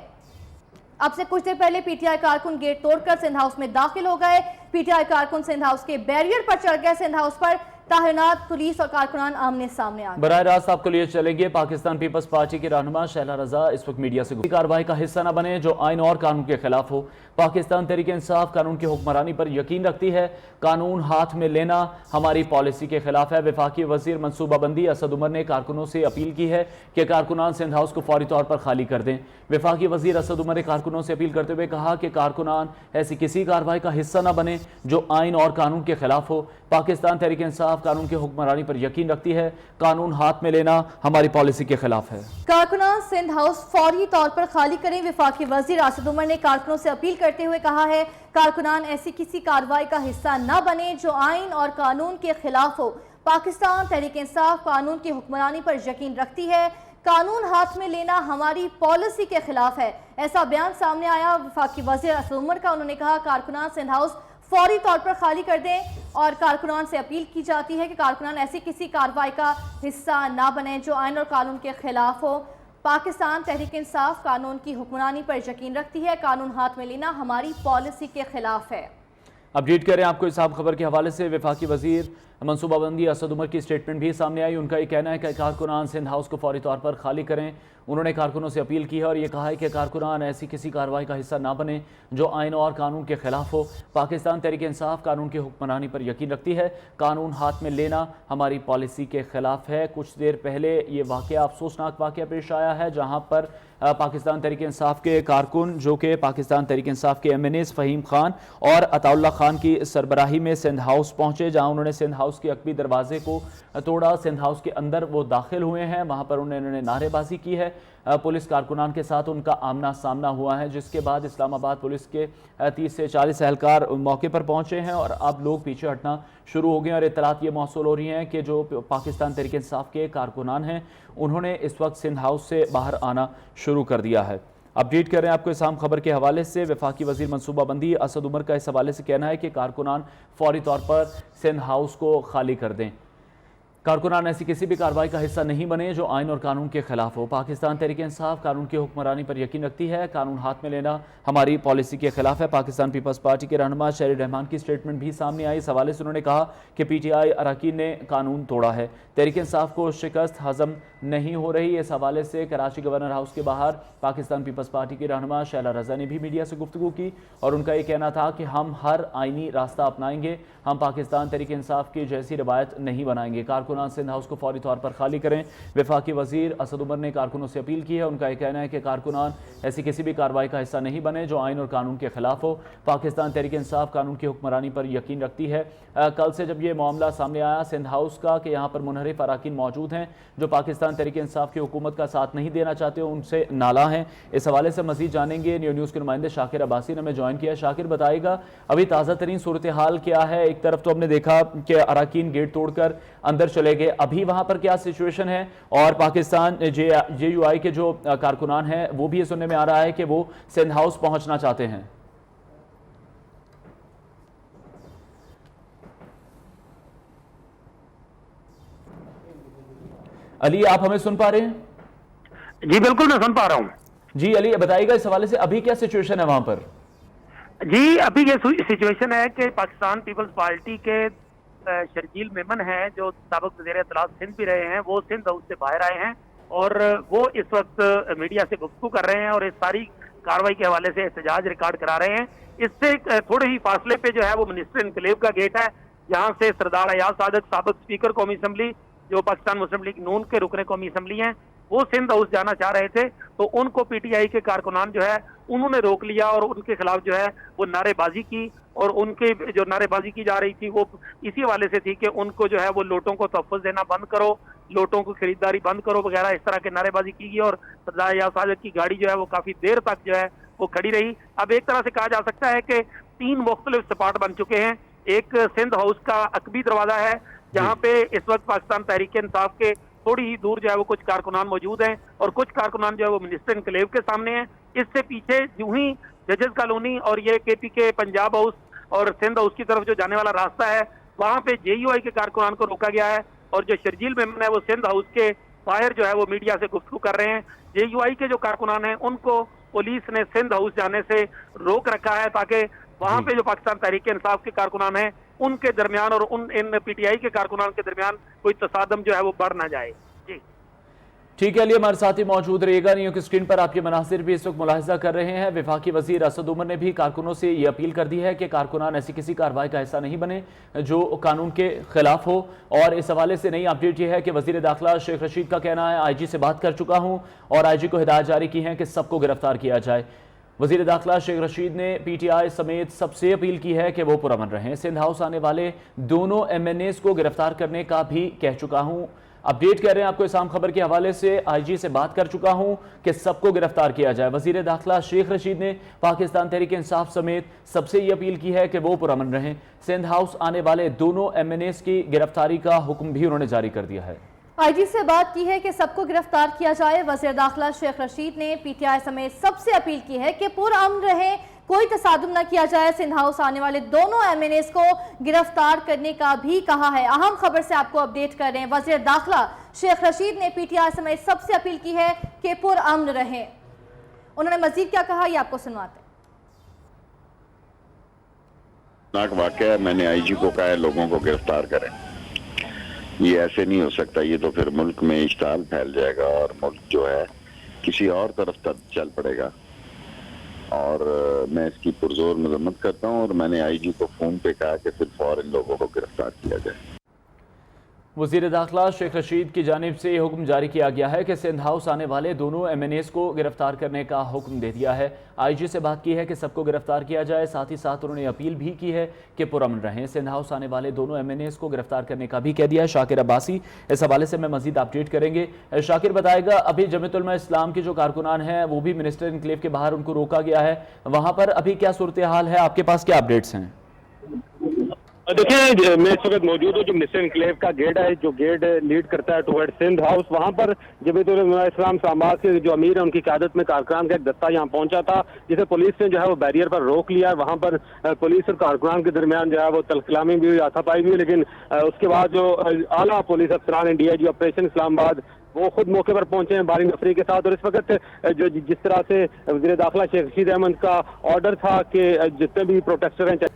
अब से कुछ देर पहले पीटीआई कारकुन गेट तोड़कर सिंध हाउस में दाखिल हो गए। पीटीआई कारकुन सिंध हाउस के बैरियर पर चढ़ गए। सिंध हाउस पर ताहिनात पुलिस और कारकुनान आमने सामने आ गए। बराह रास्त आपको लिए चलेंगे। पाकिस्तान पीपल्स पार्टी की रहनुमा शैला रजा इस वक्त मीडिया से कार्रवाई का हिस्सा न बने जो आइन और कानून के खिलाफ हो। पाकिस्तान तहरीक इंसाफ कानून की हुक्मरानी पर यकीन रखती है। कानून हाथ में लेना हमारी पॉलिसी के खिलाफ है। वफाकी वजीर मनसूबाबंदी असद उमर ने कारकुनों से अपील की है कि कारकुनान सिंध हाउस को फौरी तौर पर खाली कर दें। वफाकी वजीर असद उमर ने कारकुनों से अपील करते हुए कहा कि कारकुनान ऐसी किसी कार्रवाई का हिस्सा न बने जो आइन और कानून के खिलाफ हो। पाकिस्तान तहरीक इंसाफ कानून की हुक्मरानी पर यकीन रखती है। कानून हाथ में लेना हमारी पॉलिसी के खिलाफ है। कारकुनान सिंध हाउस फौरी तौर पर खाली करें। वफाकी वजीर असद उमर ने कारकुनों से अपील करते हुए कहा है कारकुनान ऐसी किसी कार्रवाई का हिस्सा न बने जो आइन और कानून के खिलाफ हो। पाकिस्तान तहरीक इंसाफ कानून की हुक्मरानी पर यकीन रखती है। कानून हाथ में लेना हमारी पॉलिसी के खिलाफ है। ऐसा बयान सामने आया वफाकी वजीर असद उमर का। उन्होंने कहा कारकुनान सिंध हाउस फौरी तौर पर खाली कर दें और कारकुनान से अपील की जाती है कि कारकुनान ऐसी किसी कार्रवाई का हिस्सा ना बने जो आइन और कानून के खिलाफ हो। पाकिस्तान तहरीक इंसाफ कानून की हुक्मरानी पर यकीन रखती है। कानून हाथ में लेना हमारी पॉलिसी के खिलाफ है। अपडेट करें आपको इस खबर के हवाले से। वफाकी वजीर मनसूबाबंदी असद उमर की स्टेटमेंट भी सामने आई। उनका ये कहना है कि कारकुनान सिंध हाउस को फौरी तौर पर खाली करें। उन्होंने कारकुनों से अपील की है और ये कहा है कि कारकुनान ऐसी किसी कार्रवाई का हिस्सा ना बने जो आइन और कानून के खिलाफ हो। पाकिस्तान तहरीक इंसाफ कानून की हुक्मरानी पर यकीन रखती है। कानून हाथ में लेना हमारी पॉलिसी के खिलाफ है। कुछ देर पहले ये वाक़या अफसोसनाक वाक़या पेश आया है जहाँ पर पाकिस्तान तहरीक इंसाफ के कारकुन जो कि पाकिस्तान तहरीक इंसाफ के MNAs फ़हीम खान और अताउल्ला खान की सरबराही में सिंध हाउस पहुंचे, जहां उन्होंने सिंध हाउस के अकबी दरवाजे को तोड़ा। सिंध हाउस के अंदर वो दाखिल हुए हैं। वहां पर उन्होंने नारेबाजी की है। पुलिस कारकुनान के साथ उनका आमना सामना हुआ है, जिसके बाद इस्लामाबाद पुलिस के 30 से 40 एहलकार मौके पर पहुंचे हैं और अब लोग पीछे हटना शुरू हो गए और इतलात ये मौसूल हो रही हैं कि जो पाकिस्तान तहरीक इंसाफ के कारकुनान हैं उन्होंने इस वक्त सिंध हाउस से बाहर आना शुरू कर दिया है। अपडेट कर रहे हैं आपको इस आम खबर के हवाले से। वफाकी वजीर मनसूबाबंदी असद उमर का इस हवाले से कहना है कि कारकुनान फौरी तौर पर सिंध हाउस को खाली कर दें। कारकुनान ऐसी किसी भी कार्रवाई का हिस्सा नहीं बने जो आइन और कानून के खिलाफ हो। पाकिस्तान तहरीक इंसाफ कानून की हुक्मरानी पर यकीन रखती है। कानून हाथ में लेना हमारी पॉलिसी के खिलाफ है। पाकिस्तान पीपल्स पार्टी के रहनुमा शहरी रहमान की स्टेटमेंट भी सामने आई। इस हवाले से उन्होंने कहा कि PTI अरकान ने कानून तोड़ा है। तहरीक इंसाफ को शिकस्त हजम नहीं हो रही। इस हवाले से कराची गवर्नर हाउस के बाहर पाकिस्तान पीपल्स पार्टी की रहनुमा शैला रजा ने भी मीडिया से गुफ्तगू की और उनका ये कहना था कि हम हर आइनी रास्ता अपनाएंगे। हम पाकिस्तान तहरीक इंसाफ की जैसी रवायत नहीं बनाएंगे। कारकुनान सिंध हाउस को फौरी तौर पर खाली करें। वफाकी वजीर असद उमर ने कारकुनों से अपील की है। उनका यह कहना है कि कारकुनान ऐसी किसी भी कार्रवाई का हिस्सा नहीं बने जो आइन और कानून के खिलाफ हो। पाकिस्तान तहरीक इंसाफ कानून की हुक्मरानी पर यकीन रखती है। कल से जब ये मामला सामने आया सिंध हाउस का कि यहाँ पर मुनहरिफ अरकान मौजूद हैं जो पाकिस्तान तहरीक इंसाफ की हुकूमत का साथ नहीं देना चाहते, उनसे नाला हैं। इस हवाले से मजीद जानेंगे। न्यूज़ के नुमाइंदे शाकिर अब्बासी ने हमें ज्वाइन किया। शाकिर, बताइएगा अभी ताज़ा तरीन सूरत हाल क्या है? एक तरफ तो हमने देखा कि अरकान गेट तोड़कर अंदर चले गए, अभी वहां पर क्या सिचुएशन है? और पाकिस्तान JUI के जो कारकुनान हैं वो भी ये सुनने में आ रहा है कि वो सिंध हाउस पहुंचना चाहते हैं। अली, आप हमें सुन पा रहे हैं? जी बिल्कुल, मैं सुन पा रहा हूँ। जी अली, बताइएगा इस हवाले से अभी क्या सिचुएशन है वहां पर? जी, अभी ये सिचुएशन है कि पाकिस्तान पीपल्स पार्टी के शर्जील मेमन हैं जो साबिक वज़ीर इत्तलात सिंध भी रहे हैं, वो सिंध हाउस से बाहर आए हैं और वो इस वक्त मीडिया से गुफ्तगू कर रहे हैं और इस सारी कार्रवाई के हवाले से एहतजाज रिकॉर्ड करा रहे हैं। इससे थोड़े ही फासले पे जो है वो मिनिस्टर इनकलेव का गेट है, जहाँ से सरदार अयाज सादक साबिक स्पीकर कौमी असम्बली जो पाकिस्तान मुस्लिम लीग नून के रुकने कौमी असम्बली हैं, वो सिंध हाउस जाना चाह रहे थे, तो उनको PTI के कारकुनान जो है उन्होंने रोक लिया और उनके खिलाफ जो है वो नारेबाजी की। और उनके जो नारेबाजी की जा रही थी वो इसी हवाले से थी कि उनको जो है वो लोटों को तहफ़्फ़ुज़ देना बंद करो, लोटों की खरीदारी बंद करो वगैरह, इस तरह के नारेबाजी की गई और सरदार अयाज सादक की गाड़ी जो है वो काफ़ी देर तक जो है वो खड़ी रही। अब एक तरह से कहा जा सकता है कि 3 मुख्तलिफ स्पॉट बन चुके हैं। एक सिंध हाउस का अकबी दरवाजा है, जहाँ पे इस वक्त पाकिस्तान तहरीक इंसाफ के थोड़ी ही दूर जो है वो कुछ कारकुनान मौजूद हैं और कुछ कारकुनान जो है वो मिनिस्टर इनक्लेव के सामने हैं। इससे पीछे यूं ही जजेस कॉलोनी और ये KPK पंजाब हाउस और सिंध हाउस की तरफ जो जाने वाला रास्ता है, वहां पे JUI के कारकुनान को रोका गया है और जो शर्जील मेमन है वो सिंध हाउस के बाहर जो है वो मीडिया से गुफ्तगू कर रहे हैं। JUI के जो कारकुनान हैं उनको पुलिस ने सिंध हाउस जाने से रोक रखा है ताकि वहां पे जो पाकिस्तान तहरीक इंसाफ के कारकुनान हैं उनके दरमियान और इन PTI के कारकुनान के दरमियान कोई तसादम जो है वो बढ़ ना जाए। जी ठीक है, अली हमारे साथ ही मौजूद रहिएगा। न्यूज़ की स्क्रीन पर आपके मनासिर भी इस वक्त मुलाहिजा कर रहे हैं। वफाकी वजीर असद उमर ने भी कारकुनों से ये अपील कर दी है कि कारकुनान ऐसी किसी कार्रवाई का हिस्सा नहीं बने जो कानून के खिलाफ हो। और इस हवाले से नई अपडेट यह है कि वजीर दाखिला शेख रशीद का कहना है IG से बात कर चुका हूँ और IG को हिदायत जारी की है कि सबको गिरफ्तार किया जाए। वजीर दाखिला शेख रशीद ने PTI समेत सबसे अपील की है कि वो पुरअमन रहें। सिंध हाउस आने वाले दोनों MNAs को गिरफ्तार करने का भी कह चुका हूँ। अपडेट कर रहे हैं आपको इस्लाम खबर के हवाले से, IG से बात कर चुका हूं कि सबको गिरफ्तार किया जाए। वजीर दाखिला शेख रशीद ने पाकिस्तान तहरीक इंसाफ समेत सबसे ये अपील की है कि वो पुरअमन रहें। सिंध हाउस आने वाले दोनों MNAs की गिरफ्तारी का हुक्म भी उन्होंने जारी कर दिया है। IG से बात की है कि सबको गिरफ्तार किया जाए। वज़ीर दाखिला शेख रशीद ने PTI समेत सबसे अपील की है कि पुरअमन रहे, कोई तसादुम न किया जाए। सिंध हाउस आने वाले दोनों MNAs को गिरफ्तार करने का भी कहा है। अहम खबर से आपको अपडेट कर रहे हैं। वज़ीर दाखिला शेख रशीद ने PTI समेत सबसे अपील की है कि पुरअमन रहे। उन्होंने मजीद क्या कहा ये आपको सुनवाते हैं। वाकया मैंने IG को कहा है लोगों को गिरफ्तार करें। ये ऐसे नहीं हो सकता, ये तो फिर मुल्क में इश्ताल फैल जाएगा और मुल्क जो है किसी और तरफ चल पड़ेगा। और मैं इसकी पुरजोर मजम्मत करता हूँ और मैंने IG को फोन पे कहा कि फिर फौरन लोगों को गिरफ्तार किया जाए। वज़ीर दाखिला शेख रशीद की जानिब से हुक्म जारी किया गया है कि सिंध हाउस आने वाले दोनों MNAs को गिरफ्तार करने का हुक्म दे दिया है। IG से बात की है कि सबको गिरफ्तार किया जाए। साथ ही साथ उन्होंने अपील भी की है कि पुरअमन रहें। सिंध हाउस आने वाले दोनों MNAs को गिरफ्तार करने का भी कह दिया है। शाकिर अब्बासी इस हवाले से मैं मजीद अपडेट करेंगे। शाकिर बताएगा, अभी जमीयत उलमा इस्लाम के जो कारकुनान हैं वो भी मिनिस्टर इनक्लेव के बाहर उनको रोका गया है, वहाँ पर अभी क्या सूरत हाल है, आपके पास क्या अपडेट्स हैं? देखिए, मैं इस वक्त मौजूद हूँ जो मिनिस्टर इनक्लेव का गेट है, जो गेट लीड करता है टुवर्ड सिंध हाउस। वहाँ पर जमीयत उलमा इस्लाम इस्लामाबाद के जो अमीर है उनकी क़यादत में कारकुनान का एक दस्ता यहाँ पहुंचा था, जिसे पुलिस ने जो है वो बैरियर पर रोक लिया। वहाँ पर पुलिस और कारकुनान के दरमियान जो है वो तलखलामी भी हुई, हाथापाई भी हुई। लेकिन उसके बाद जो आला पुलिस अफसरान DIG ऑपरेशन इस्लामाबाद वो खुद मौके पर पहुंचे हैं बारी नफरी के साथ। और इस वक्त जो जिस तरह से वज़ीर दाखिला शेख रशीद अहमद का ऑर्डर था कि जितने भी प्रोटेस्टर हैं,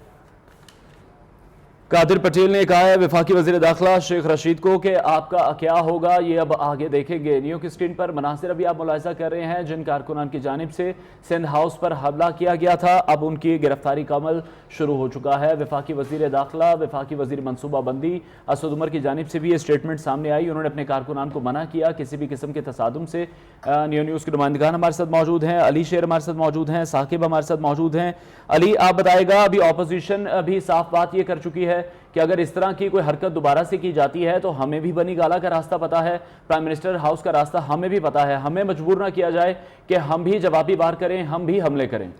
कादिर पटेल ने कहा है वफाकी वज़ीर दाखिला शेख रशीद को कि आपका क्या होगा ये अब आगे देखेंगे। न्यूज़ की स्क्रीन पर मनासिर अभी आप मुलाहिजा कर रहे हैं जिन कारकुनान की जानिब से सिंध हाउस पर हमला किया गया था, अब उनकी गिरफ्तारी का अमल शुरू हो चुका है। वफाकी वज़ीर दाखिला, वफाकी वज़ीर मनसूबा बंदी असद उमर की जानिब से भी ये स्टेटमेंट सामने आई। उन्होंने अपने कारकुनान को मना किया किसी भी किस्म के तसादुम से। न्यूज़ के नुमाइंदगान हमारे साथ मौजूद हैं, अली शेर हमारे साथ मौजूद हैं, साकिब हमारे साथ मौजूद हैं। अली, आप बताएगा, अभी ऑपोजिशन भी साफ बात ये कर चुकी है कि अगर इस तरह की कोई हरकत दोबारा से की जाती है तो हमें भी बनी गाला का रास्ता पता है, प्राइम मिनिस्टर हाउस का रास्ता हमें भी पता है, हमें मजबूर ना किया जाए कि हम भी जवाबी वार करें, हम भी हमले करें।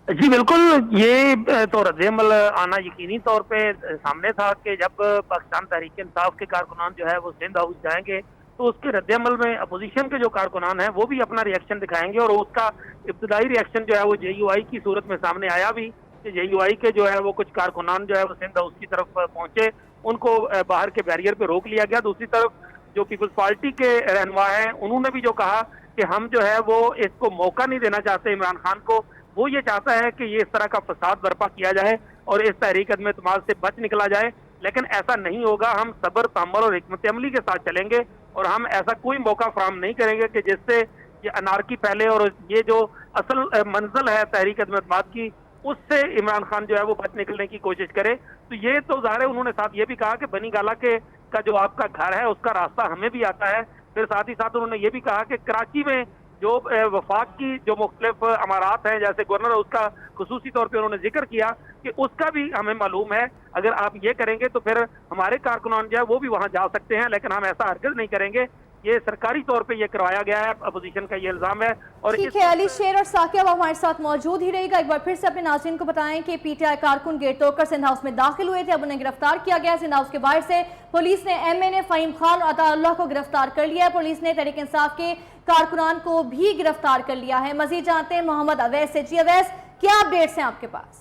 जी बिल्कुल, ये तो रद्द-ए-अमल आना यकीनी तौर पे सामने था कि जब पाकिस्तान तहरीक इंसाफ के कारकुनान जो है वो सिंध हाउस जाएंगे तो उसके रद्द-ए-अमल में अपोजिशन के जो कारकुनान हैं वो भी अपना रिएक्शन दिखाएंगे। और उसका इब्तदाई रिएक्शन जो है वो JUI की सूरत में सामने आया भी कि JUI के जो है वो कुछ कारकुनान जो है वो सिंध हाउस की तरफ पहुंचे, उनको बाहर के बैरियर पे रोक लिया गया। दूसरी तरफ जो पीपल्स पार्टी के रहनुमा हैं उन्होंने भी जो कहा कि हम जो है वो इसको मौका नहीं देना चाहते इमरान खान को, वो ये चाहता है कि ये इस तरह का फसाद बर्पा किया जाए और इस तहरीक अदम एतमाद से बच निकला जाए। लेकिन ऐसा नहीं होगा, हम सब्र, तहम्मुल और हिकमत अमली के साथ चलेंगे और हम ऐसा कोई मौका फराहम नहीं करेंगे कि जिससे ये अनारकी फैले और ये जो असल मंजिल है तहरीक अदम एतमाद की उससे इमरान खान जो है वो बच निकलने की कोशिश करे। तो ये तो ज़ाहिर है, उन्होंने साथ ये भी कहा कि बनी गाला के का जो आपका घर है उसका रास्ता हमें भी आता है। फिर साथ ही साथ उन्होंने ये भी कहा कि कराची में जो वफाक की जो मुख्तलिफ अमारात हैं जैसे गवर्नर, उसका खुसूसी तौर पे उन्होंने जिक्र किया कि उसका भी हमें मालूम है, अगर आप ये करेंगे तो फिर हमारे कारकुनान जो है वो भी वहाँ जा सकते हैं, लेकिन हम ऐसा हरगिज़ नहीं करेंगे ये सरकारी तौर पे ये करवाया गया है, अपोजिशन का ये इल्जाम है। और ठीक है, अली शेर और साकिब आप हमारे साथ मौजूद ही रहेगा। एक बार फिर से अपने नाज़रीन को बताएं कि पीटीआई कारकुन गेट तोड़कर सिंध हाउस में दाखिल हुए थे, अब उन्हें गिरफ्तार किया गया। सिंध हाउस के बाहर से पुलिस ने MNA फहीम खान और अताउल्लाह को गिरफ्तार कर लिया है। पुलिस ने तहरीक इंसाफ के कारकुनान को भी गिरफ्तार कर लिया है। मजीद जानते हैं मोहम्मद अवैस से। जी अवैस, क्या अपडेट्स हैं आपके पास?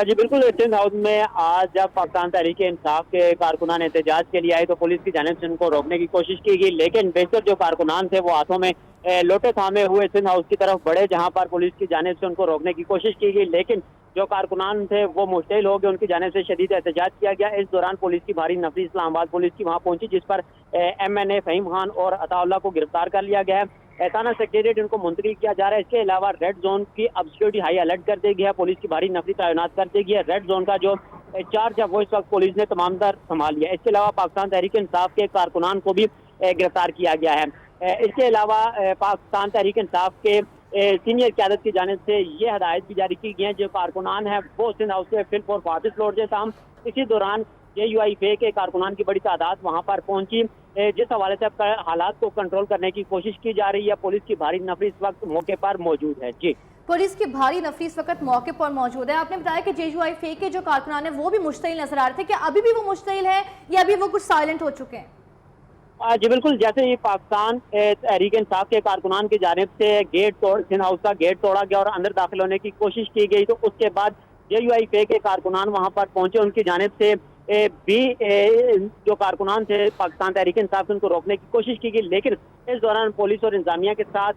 जी बिल्कुल, सिंध हाउस में आज जब पाकिस्तान तहरीक इंसाफ के कारकुनान एहतजाज के लिए आए तो पुलिस की जानिब से उनको रोकने की कोशिश की गई, लेकिन बेशतर जो कारकुनान थे वो हाथों में लोटे थामे हुए सिंध हाउस की तरफ बढ़े, जहां पर पुलिस की जानिब से उनको रोकने की कोशिश की गई, लेकिन जो कारकुनान थे वो मुश्तिल हो गए, उनकी जानिब से शदीद एहतजाज किया गया। इस दौरान पुलिस की भारी नफरी इस्लामाबाद पुलिस की वहां पहुंची, जिस पर MNA फहीम खान और अताउल्लाह को गिरफ्तार कर लिया गया है। थाना सेक्रेटरिएट उनको मुंतकिल किया जा रहा है। इसके अलावा रेड जोन की अब सिक्योरिटी हाई अलर्ट कर दी गई है, पुलिस की भारी नफरी तैनात कर दी गई है। रेड जोन का जो चार्ज है वो इस वक्त पुलिस ने तमामतर संभाल लिया है। इसके अलावा पाकिस्तान तहरीक इंसाफ के कारकुनान को भी गिरफ्तार किया गया है। इसके अलावा पाकिस्तान तहरीक इंसाफ के सीनियर क़यादत की जानिब से ये हदायत भी जारी की गई है, जो कारकुनान है वो सिंध हाउस से फिल फॉर वापस लौट जाए शाम। इसी दौरान JUIFA के कारकुनान की बड़ी तादाद वहाँ पर पहुंची, जिस हवाले से अब हालात को कंट्रोल करने की कोशिश की जा रही है। पुलिस की भारी नफरी इस वक्त मौके पर मौजूद है। जी, पुलिस की भारी नफरी इस वक्त मौके पर मौजूद है। आपने बताया कि JUIFA के जो कारकुनान है वो भी मुश्तिल नजर आ रहे थे, क्या अभी भी वो मुश्तिल है या अभी वो कुछ साइलेंट हो चुके हैं? जी बिल्कुल, जैसे ही पाकिस्तान तहरीक इंसाफ के कारकुनान की जानिब से सिंध हाउस का गेट तोड़ा गया और अंदर दाखिल होने की कोशिश की गई, तो उसके बाद JUIFA के कारकुनान वहां पर पहुंचे। उनकी जानिब से भी जो कारकुनान थे पाकिस्तान तहरीक इंसाफ से उनको रोकने की कोशिश की गई, लेकिन इस दौरान पुलिस और इंतजामिया के साथ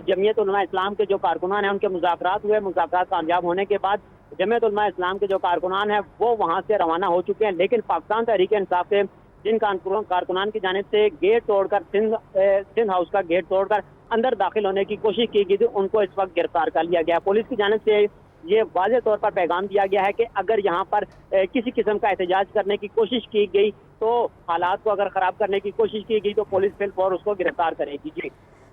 जमीयत उलमा इस्लाम के जो कारकुनान हैं उनके मुज़ाकरात हुए। मुज़ाकरात कामयाब होने के बाद जमीयत उलमा इस्लाम के जो कारकुनान हैं वो वहाँ से रवाना हो चुके हैं, लेकिन पाकिस्तान तहरीक इंसाफ के जिन कारकुनान की जानिब से गेट तोड़कर सिंध हाउस का गेट तोड़कर अंदर दाखिल होने की कोशिश की गई थी, उनको इस वक्त गिरफ्तार कर लिया गया। पुलिस की जानिब से ये वाज़ेह तौर पर पैगाम दिया गया है कि अगर यहाँ पर किसी किस्म का एहतजाज करने की कोशिश की गई, तो हालात को अगर ख़राब करने की कोशिश की गई तो पुलिस फिलफौर उसको गिरफ्तार करेगी। जी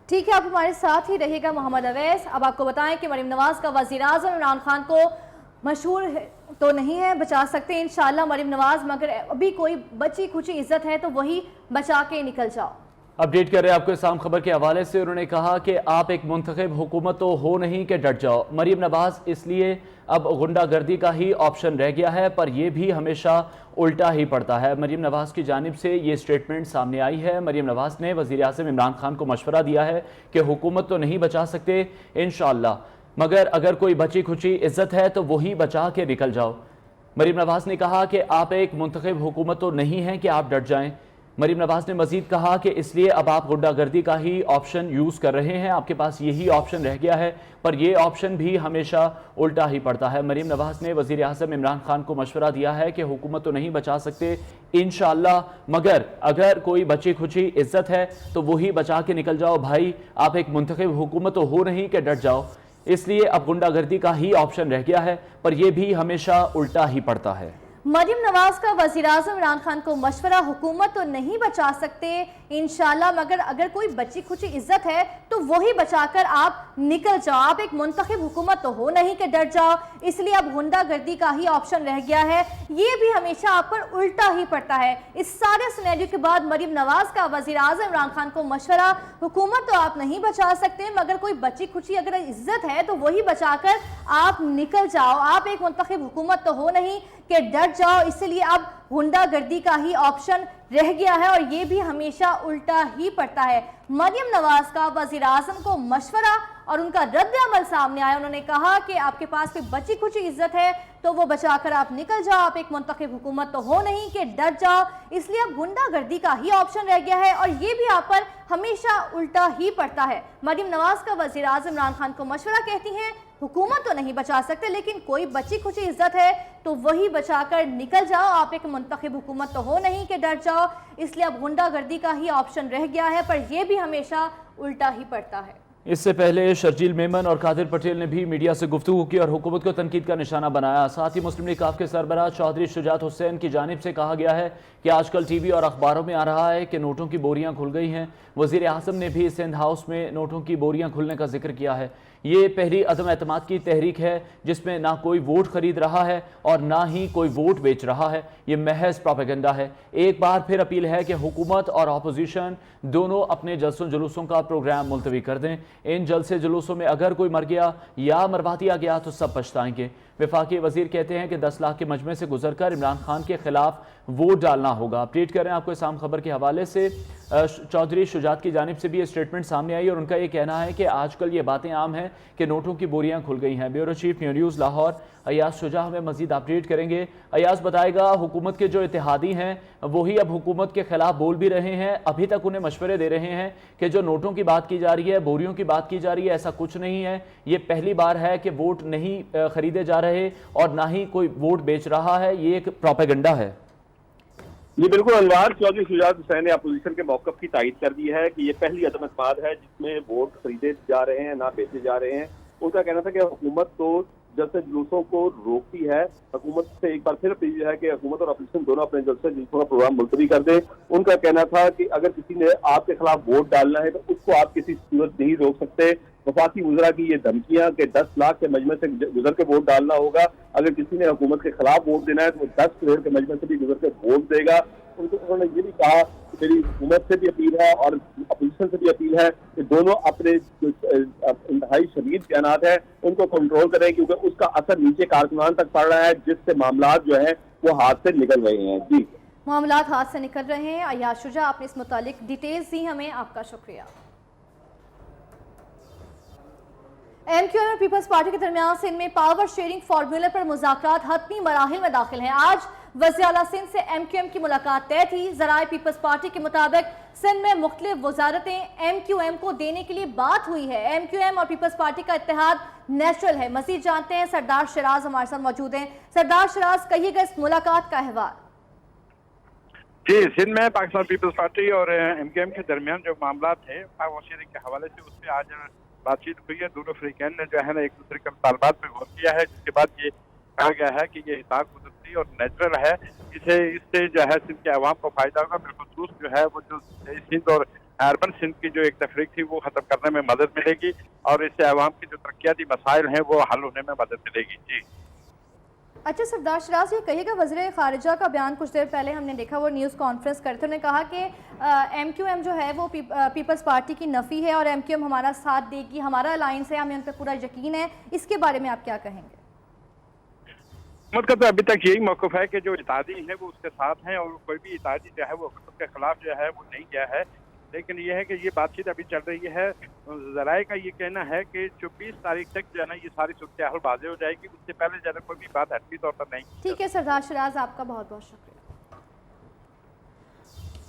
ठीक है, आप हमारे साथ ही रहिएगा मोहम्मद अवैस। अब आपको बताएं कि मरीम नवाज का वज़ीर-ए-आज़म इमरान खान को मशहूर तो नहीं है बचा सकते इंशाल्लाह मरीम नवाज, मगर अभी कोई बची खुची इज्जत है तो वही बचा के निकल जाओ। अपडेट कर रहे हैं आपको इस्लाम खबर के हवाले से। उन्होंने कहा कि आप एक मुंतखब हुकूमत तो हो नहीं कि डट जाओ। मरीम नवाज इसलिए अब गुंडागर्दी का ही ऑप्शन रह गया है, पर यह भी हमेशा उल्टा ही पड़ता है। मरीम नवाज की जानिब से ये स्टेटमेंट सामने आई है। मरीम नवाज ने वज़ीर-ए-आज़म इमरान खान को मशवरा दिया है कि हुकूमत तो नहीं बचा सकते इंशाअल्लाह, मगर अगर कोई बची खुची इज्जत है तो वही बचा के निकल जाओ। मरीम नवाज ने कहा कि आप एक मुंतखब हुकूमत तो नहीं है कि आप डट जाएं। मरीम नवाज ने मजीद कहा कि इसलिए अब आप गुंडागर्दी का ही ऑप्शन यूज़ कर रहे हैं, आपके पास यही ऑप्शन रह गया है, पर यह ऑप्शन भी हमेशा उल्टा ही पड़ता है। मरीम नवाज ने वज़ीर-ए-आज़म इमरान खान को मशवरा दिया है कि हुकूमत तो नहीं बचा सकते इंशाअल्लाह, मगर अगर कोई बची खुची इज्जत है तो वही बचा के निकल जाओ। भाई, आप एक मुंतखब हुकूमत तो हो नहीं कि डट जाओ, इसलिए अब गुंडागर्दी का ही ऑप्शन रह गया है, पर यह भी हमेशा उल्टा ही पड़ता है। मरीम नवाज का वज़ीर-ए-आज़म इमरान खान को मशवरा, हुकूमत तो नहीं बचा सकते इंशाल्लाह, मगर अगर कोई बची खुची इज्जत है तो वही बचाकर आप निकल जाओ। आप एक मुंतखब हुकूमत तो हो नहीं कि डर जाओ, इसलिए अब गुंडागर्दी का ही ऑप्शन रह गया है। ये भी हमेशा आप पर उल्टा ही पड़ता है। इस सारे सिनेरियो के बाद मरीम नवाज का वज़ीर-ए-आज़म इमरान खान को मशवरा, हुकूमत तो आप नहीं बचा सकते, मगर कोई बची खुची अगर इज्जत है तो वही बचाकर आप निकल जाओ। आप एक मुंतखब हुकूमत तो हो नहीं कि डर जाओ, इसलिए अब गुंडागर्दी का ही ऑप्शन रह गया है और ये भी हमेशा उल्टा ही पड़ता है। मरीम नवाज का वज़ीर-ए-आज़म को मशवरा और उनका रद्द अमल सामने आया। उन्होंने कहा कि आपके पास कोई बची कुछ इज्जत है तो वो बचाकर आप निकल जाओ। आप एक मुंतखब हुकूमत तो हो नहीं कि डर जाओ, इसलिए अब गुंडागर्दी का ही ऑप्शन रह गया है और ये भी आप पर हमेशा उल्टा ही पड़ता है। मरीम नवाज का वज़ीर-ए-आज़म इमरान खान को मशवरा कहती हैं हुकूमत तो नहीं बचा सकते, लेकिन कोई बची खुची इज्जत है तो वही बचाकर निकल जाओ। आप एक मुंतखब हुकूमत तो हो नहीं कि डर जाओ, इसलिए अब गुंडागर्दी का ही ऑप्शन रह गया है, पर यह भी हमेशा उल्टा ही पड़ता है। इससे पहले शर्जील मेमन और कादिर पटेल ने भी मीडिया से गुफ्तगू की और हुकूमत को तनकीद का निशाना बनाया। साथ ही मुस्लिम लीग काफ के सरबराह चौधरी शुजात हुसैन की जानिब से कहा गया है कि आजकल टीवी और अखबारों में आ रहा है कि नोटों की बोरियां खुल गई हैं। वज़ीर-ए-आज़म ने भी सिंध हाउस में नोटों की बोरियां खुलने का जिक्र किया है। ये पहली अदम एतमाद की तहरीक है जिसमें ना कोई वोट खरीद रहा है और ना ही कोई वोट बेच रहा है। ये महज प्रोपेगेंडा है। एक बार फिर अपील है कि हुकूमत और अपोजिशन दोनों अपने जलसों जुलूसों का प्रोग्राम मुलतवी कर दें। इन जलसे जुलूसों में अगर कोई मर गया या मरवा दिया गया तो सब पछताएंगे। वफाकी वजीर कहते हैं कि 10 लाख के मजमे से गुजरकर इमरान खान के खिलाफ वोट डालना होगा। अपडेट करें आपको इस आम खबर के हवाले से चौधरी शुजात की जानिब से भी ये स्टेटमेंट सामने आई और उनका ये कहना है कि आजकल ये बातें आम हैं कि नोटों की बोरियां खुल गई हैं। Bureau chief news Lahore Ayaz Shuja हमें मजीद अपडेट करेंगे। अयाज बताएगा, हुकूमत के जो इत्तेहादी हैं वही अब हुकूमत के खिलाफ बोल भी रहे हैं, अभी तक उन्हें मशवरे दे रहे हैं कि जो नोटों की बात की जा रही है, बोरियों की बात की जा रही है, ऐसा कुछ नहीं है। ये पहली बार है कि वोट नहीं खरीदे जा रहे और ना ही कोई वोट बेच रहा है। ये एक प्रोपेगेंडा है। जी बिल्कुल अनवार, चौधरी शुजात हुसैन ने अपोजिशन के मौक़िफ़ की तायीद कर दी है कि ये पहली अदम एतमाद है जिसमें वोट खरीदे जा रहे हैं, ना बेचे जा रहे हैं। उनका कहना था कि हुकूमत तो जलसे जुलूसों को रोकती है। हुकूमत से एक बार फिर अपील है कि हुकूमत और अपोजिशन दोनों अपने जलसे जुलूसों का प्रोग्राम मुलतवी कर दे। उनका कहना था कि अगर किसी ने आपके खिलाफ वोट डालना है तो उसको आप किसी सूरत नहीं रोक सकते। वफाकी वज़रा की ये धमकियां कि 10 लाख के मजमे से गुजर के वोट डालना होगा, अगर किसी ने हुकूमत के खिलाफ वोट देना है तो वो 10 करोड़ के मजमे से भी गुजर के वोट देगा। उन्होंने ये भी कहा कि मेरी हुकूमत से भी अपील है और अपोजिशन से भी अपील है कि दोनों अपने इंतहाई शदीद बयानात है उनको कंट्रोल करें, क्योंकि उसका असर नीचे कारकुनान तक पड़ रहा है, जिससे मामला जो है वो हाथ से निकल रहे हैं। जी, मामलात हाथ से निकल रहे हैं। अयाज शुजा, आपने इस मुतालिक डिटेल्स दी हमें, आपका शुक्रिया। एमक्यूएम और पीपल्स पार्टी के दरमियान सिंध में पावर शेयरिंग फार्मूले पर मुज़ाकरात हतमी मराहिल में दाखिल हैं। आज वज़ीर आला सिंध से एमक्यूएम की मुलाकात तय थी। ज़राए पीपल्स पार्टी के मुताबिक सिंध में मुख्तलिफ वजारतें एमक्यूएम को देने के लिए बात हुई है। एमक्यूएम और पीपल्स पार्टी का इत्तेहाद नेचुरल है। मजीद जानते हैं, सरदार शराज हमारे साथ मौजूद हैं। सरदार शराज, कहिएगा इस मुलाकात का अहवाल। जी, सिंध में पाकिस्तान पीपल्स पार्टी और एमक्यूएम के दरमियान जो मामला थे पावर शेयरिंग के हवाले से, उस पर आज बातचीत हुई है। दोनों फ्रीकैन ने जो है ना एक दूसरे के मुतालबात पर गौर किया है, जिसके बाद ये कहा गया है कि ये हिसाब कुदरती और नेचुरल है, इससे जो है सिंध के अवाम को फायदा होगा। बिलखुसूस जो है वो जो सिंध और अर्बन सिंध की जो एक तफरीक थी वो खत्म करने में मदद मिलेगी और इससे अवाम की जो तरक्याती मसाइल हैं वो हल होने में मदद मिलेगी। जी अच्छा सरदार शराज, ये कहिएगा, वज़ीर ख़ारिजा का बयान कुछ देर पहले हमने देखा, वो न्यूज़ कॉन्फ्रेंस करते उन्होंने कहा कि एमक्यूएम जो है वो पीपल्स पार्टी की नफ़ी है और एमक्यूएम हमारा साथ देगी, हमारा अलायंस है, हमें उन पर पूरा यकीन है। इसके बारे में आप क्या कहेंगे? हुकूमत का तो अभी तक यही मौक़िफ़ है कि जो इत्तेहादी है वो उसके साथ हैं और कोई भी इत्तेहादी जो है वो हुकूमत के खिलाफ जो है वो नहीं गया है। लेकिन ये है कि ये बातचीत अभी चल रही है। ज़राए का ये कहना है कि 24 तारीख तक जो है ना ये सारी सूरत हाल वाज़ेह हो जाएगी, उससे पहले ज़्यादा कोई भी बात हटमी तौर पर नहीं। ठीक है सरदार शराज, आपका बहुत बहुत शुक्रिया।